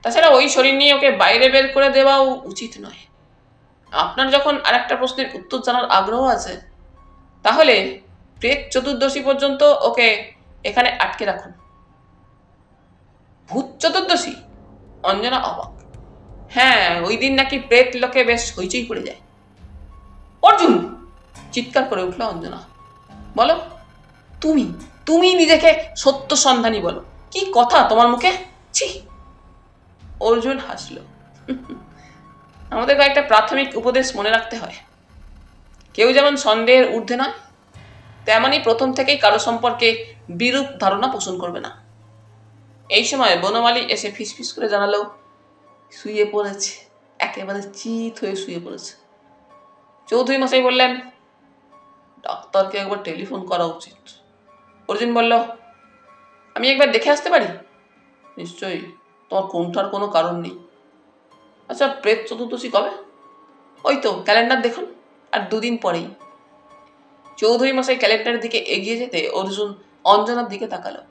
তাছাড়া ওই শরীর নিয়ে ওকে বাইরে বের করে দেওয়াও উচিত নয়। আপনার যখন আর একটা প্রশ্নের উত্তর জানার আগ্রহ আছে, তাহলে প্রেত চতুর্দশী পর্যন্ত ওকে এখানে আটকে রাখুন। ভূত চতুর্দশী? অঞ্জনা অবাক। হ্যাঁ, ওই দিন নাকি প্রেত লোকে বেশ হইচই পড়ে যায়। অর্জুন! চিৎকার করে উঠল অঞ্জনা। বলো, তুমি তুমি নিজেকে সত্য সন্ধানী বলো। কি কথা তোমার মুখে! ছি! অর্জুন হাসল। আমাদের কয়েকটা প্রাথমিক উপদেশ মনে রাখতে হয়। কেউ যেমন সন্দেহের ঊর্ধ্বে নয়, তেমনই প্রথম থেকেই কারো সম্পর্কে বিরূপ ধারণা পোষণ করবে না। এই সময় বনমালী এসে ফিসফিস করে জানালো, শুয়ে পড়েছে, একেবারে চিত হয়ে শুয়ে পড়েছে। চৌধুরী মশাই বললেন, ডাক্তারকে একবার টেলিফোন করা উচিত। অর্জুন বলল, আমি একবার দেখে আসতে পারি? নিশ্চয়ই, তোমার কোনটার কোনো কারণ নেই। আচ্ছা, প্রেত চতুর্দশী কবে? ওই তো ক্যালেন্ডার দেখুন, আর দুদিন পরেই। চৌধুরী মশাই ক্যালেন্ডারের দিকে এগিয়ে যেতে অর্জুন অঞ্জনার দিকে তাকালো।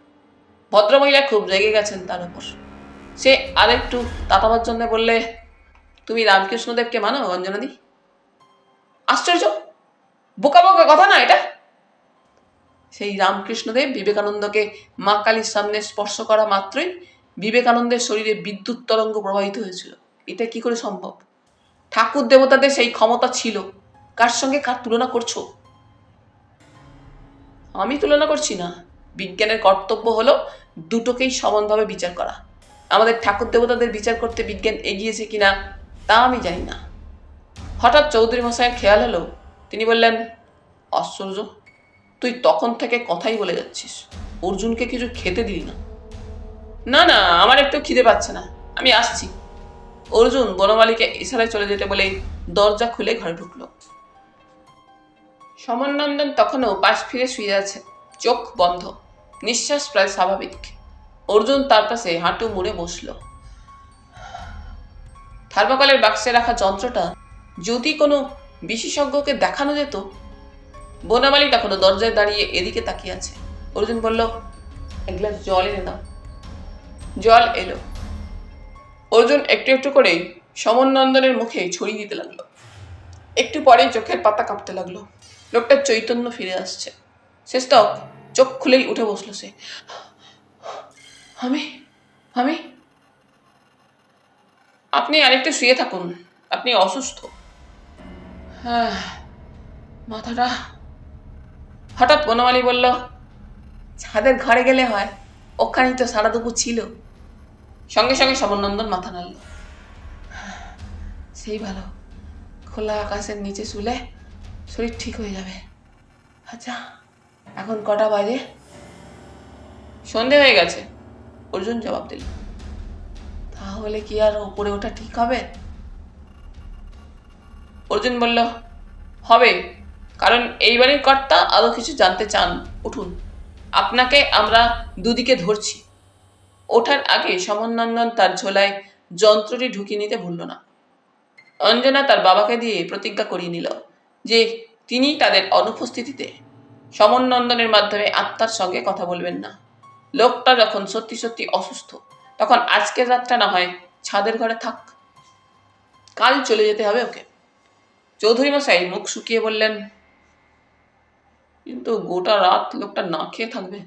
ভদ্রমহিলা খুব রেগে গেছেন তার উপর। সে আরেকটু তাতাবার জন্য বললে, তুমি রামকৃষ্ণদেবকে মানো অঞ্জনাদি? আশ্চর্য, বোকা বোকা কথা না এটা। সেই রামকৃষ্ণদেব বিবেকানন্দকে মা কালীর সামনে স্পর্শ করা মাত্রই বিবেকানন্দের শরীরে বিদ্যুৎ তরঙ্গ প্রবাহিত হয়েছিল। এটা কি করে সম্ভব? ঠাকুর দেবতাদের সেই ক্ষমতা ছিল, কার সঙ্গে কার তুলনা করছো? আমি তুলনা করছি না। বিজ্ঞানের কর্তব্য হলো দুটোকেই সমানভাবে বিচার করা। আমাদের ঠাকুর দেবতাদের বিচার করতে বিজ্ঞান এগিয়েছে কিনা তা আমি জানি না। হঠাৎ চৌধুরী মশাইয়ের খেয়াল হলো, তিনি বললেন, আশ্চর্য, তুই তখন থেকে কথাই বলে যাচ্ছিস, অর্জুনকে কিছু খেতে দিলি না। না না, আমার একটু খিদে পাচ্ছে না, আমি আসছি। অর্জুন বনমালীকে ইশারায় চলে যেতে বলেই দরজা খুলে ঘরে ঢুকল। সমনন্দন তখনও পাশ ফিরে শুয়ে আছে, চোখ বন্ধ, নিঃশ্বাস প্রায় স্বাভাবিক। অর্জুন তার পাশে হাঁটু মুড়ে বসল। থার্মোকলের বাক্সে রাখা যন্ত্রটা যদি কোনো বিশেষজ্ঞকে দেখানো যেত। বনমালী তখনও দরজায় দাঁড়িয়ে এদিকে তাকিয়ে আছে। অর্জুন বলল, এক গ্লাস জল এনে দাও। জল এলো। অর্জুন একটু একটু করে সমনন্দনের মুখে ছড়িয়ে দিতে লাগলো। একটু পরেই চোখের পাতা কাঁপতে লাগলো। লোকটার চৈতন্য ফিরে আসছে। শেষ তক চোখ খুলেই উঠে বসলো সে। আমি আমি আপনি আরেকটু শুয়ে থাকুন, আপনি অসুস্থ। হ্যাঁ, মাথাটা। হঠাৎ বনমালী বলল, ছাদের ঘরে গেলে হয়, ওখানেই তো সারা দুপুর ছিল। সঙ্গে সঙ্গে সমনন্দন মাথা নাড়ল। সেই ভালো, খোলা আকাশের নিচে শুলে শরীর ঠিক হয়ে যাবে। আচ্ছা, এখন কটা বাজে? সন্ধে হয়ে গেছে, অর্জুন জবাব দিল। তাহলে কি আর উপরে ওঠা ঠিক হবে? অর্জুন বলল, হবে, কারণ এই বাড়ির কর্তা আরো কিছু জানতে চান। উঠুন, আপনাকে আমরা দুদিকে ধরছি। ওঠার আগে সমনন্দন তার ঝোলায় যন্ত্রটি ঢুকিয়ে নিতে ভুলল না। অঞ্জনা তার বাবাকে দিয়ে প্রতিজ্ঞা করিয়ে নিল যে তিনি তাদের অনুপস্থিতিতে সমনন্দনের মাধ্যমে আত্মার সঙ্গে কথা বলবেন না। লোকটা যখন সত্যি সত্যি অসুস্থ, তখন আজকের রাতটা না হয় ছাদের ঘরে থাক, কাল চলে যেতে হবে ওকে। চৌধুরী মশাই মুখ শুকিয়ে বললেন, কিন্তু গোটা রাত লোকটা না খেয়ে থাকবে?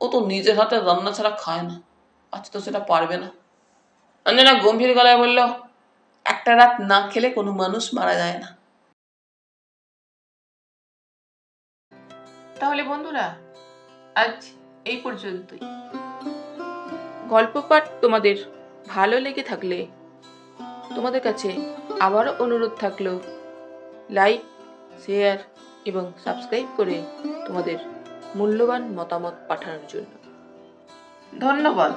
ও তো নিজের হাতে রান্না ছাড়া খায় না। আচ্ছা তো সেটা পারবে না। অঞ্জনা গম্ভীর গলায় বলল, একটা রাত না খেলে কোনো মানুষ মারা যায় না। তাহলে বন্ধুরা, আজ এই পর্যন্তই। গল্প পাঠ তোমাদের ভালো লেগে থাকলে তোমাদের কাছে আবারও অনুরোধ থাকলো, লাইক, শেয়ার এবং সাবস্ক্রাইব করে তোমাদের মূল্যবান মতামত পাঠানোর জন্য। ধন্যবাদ।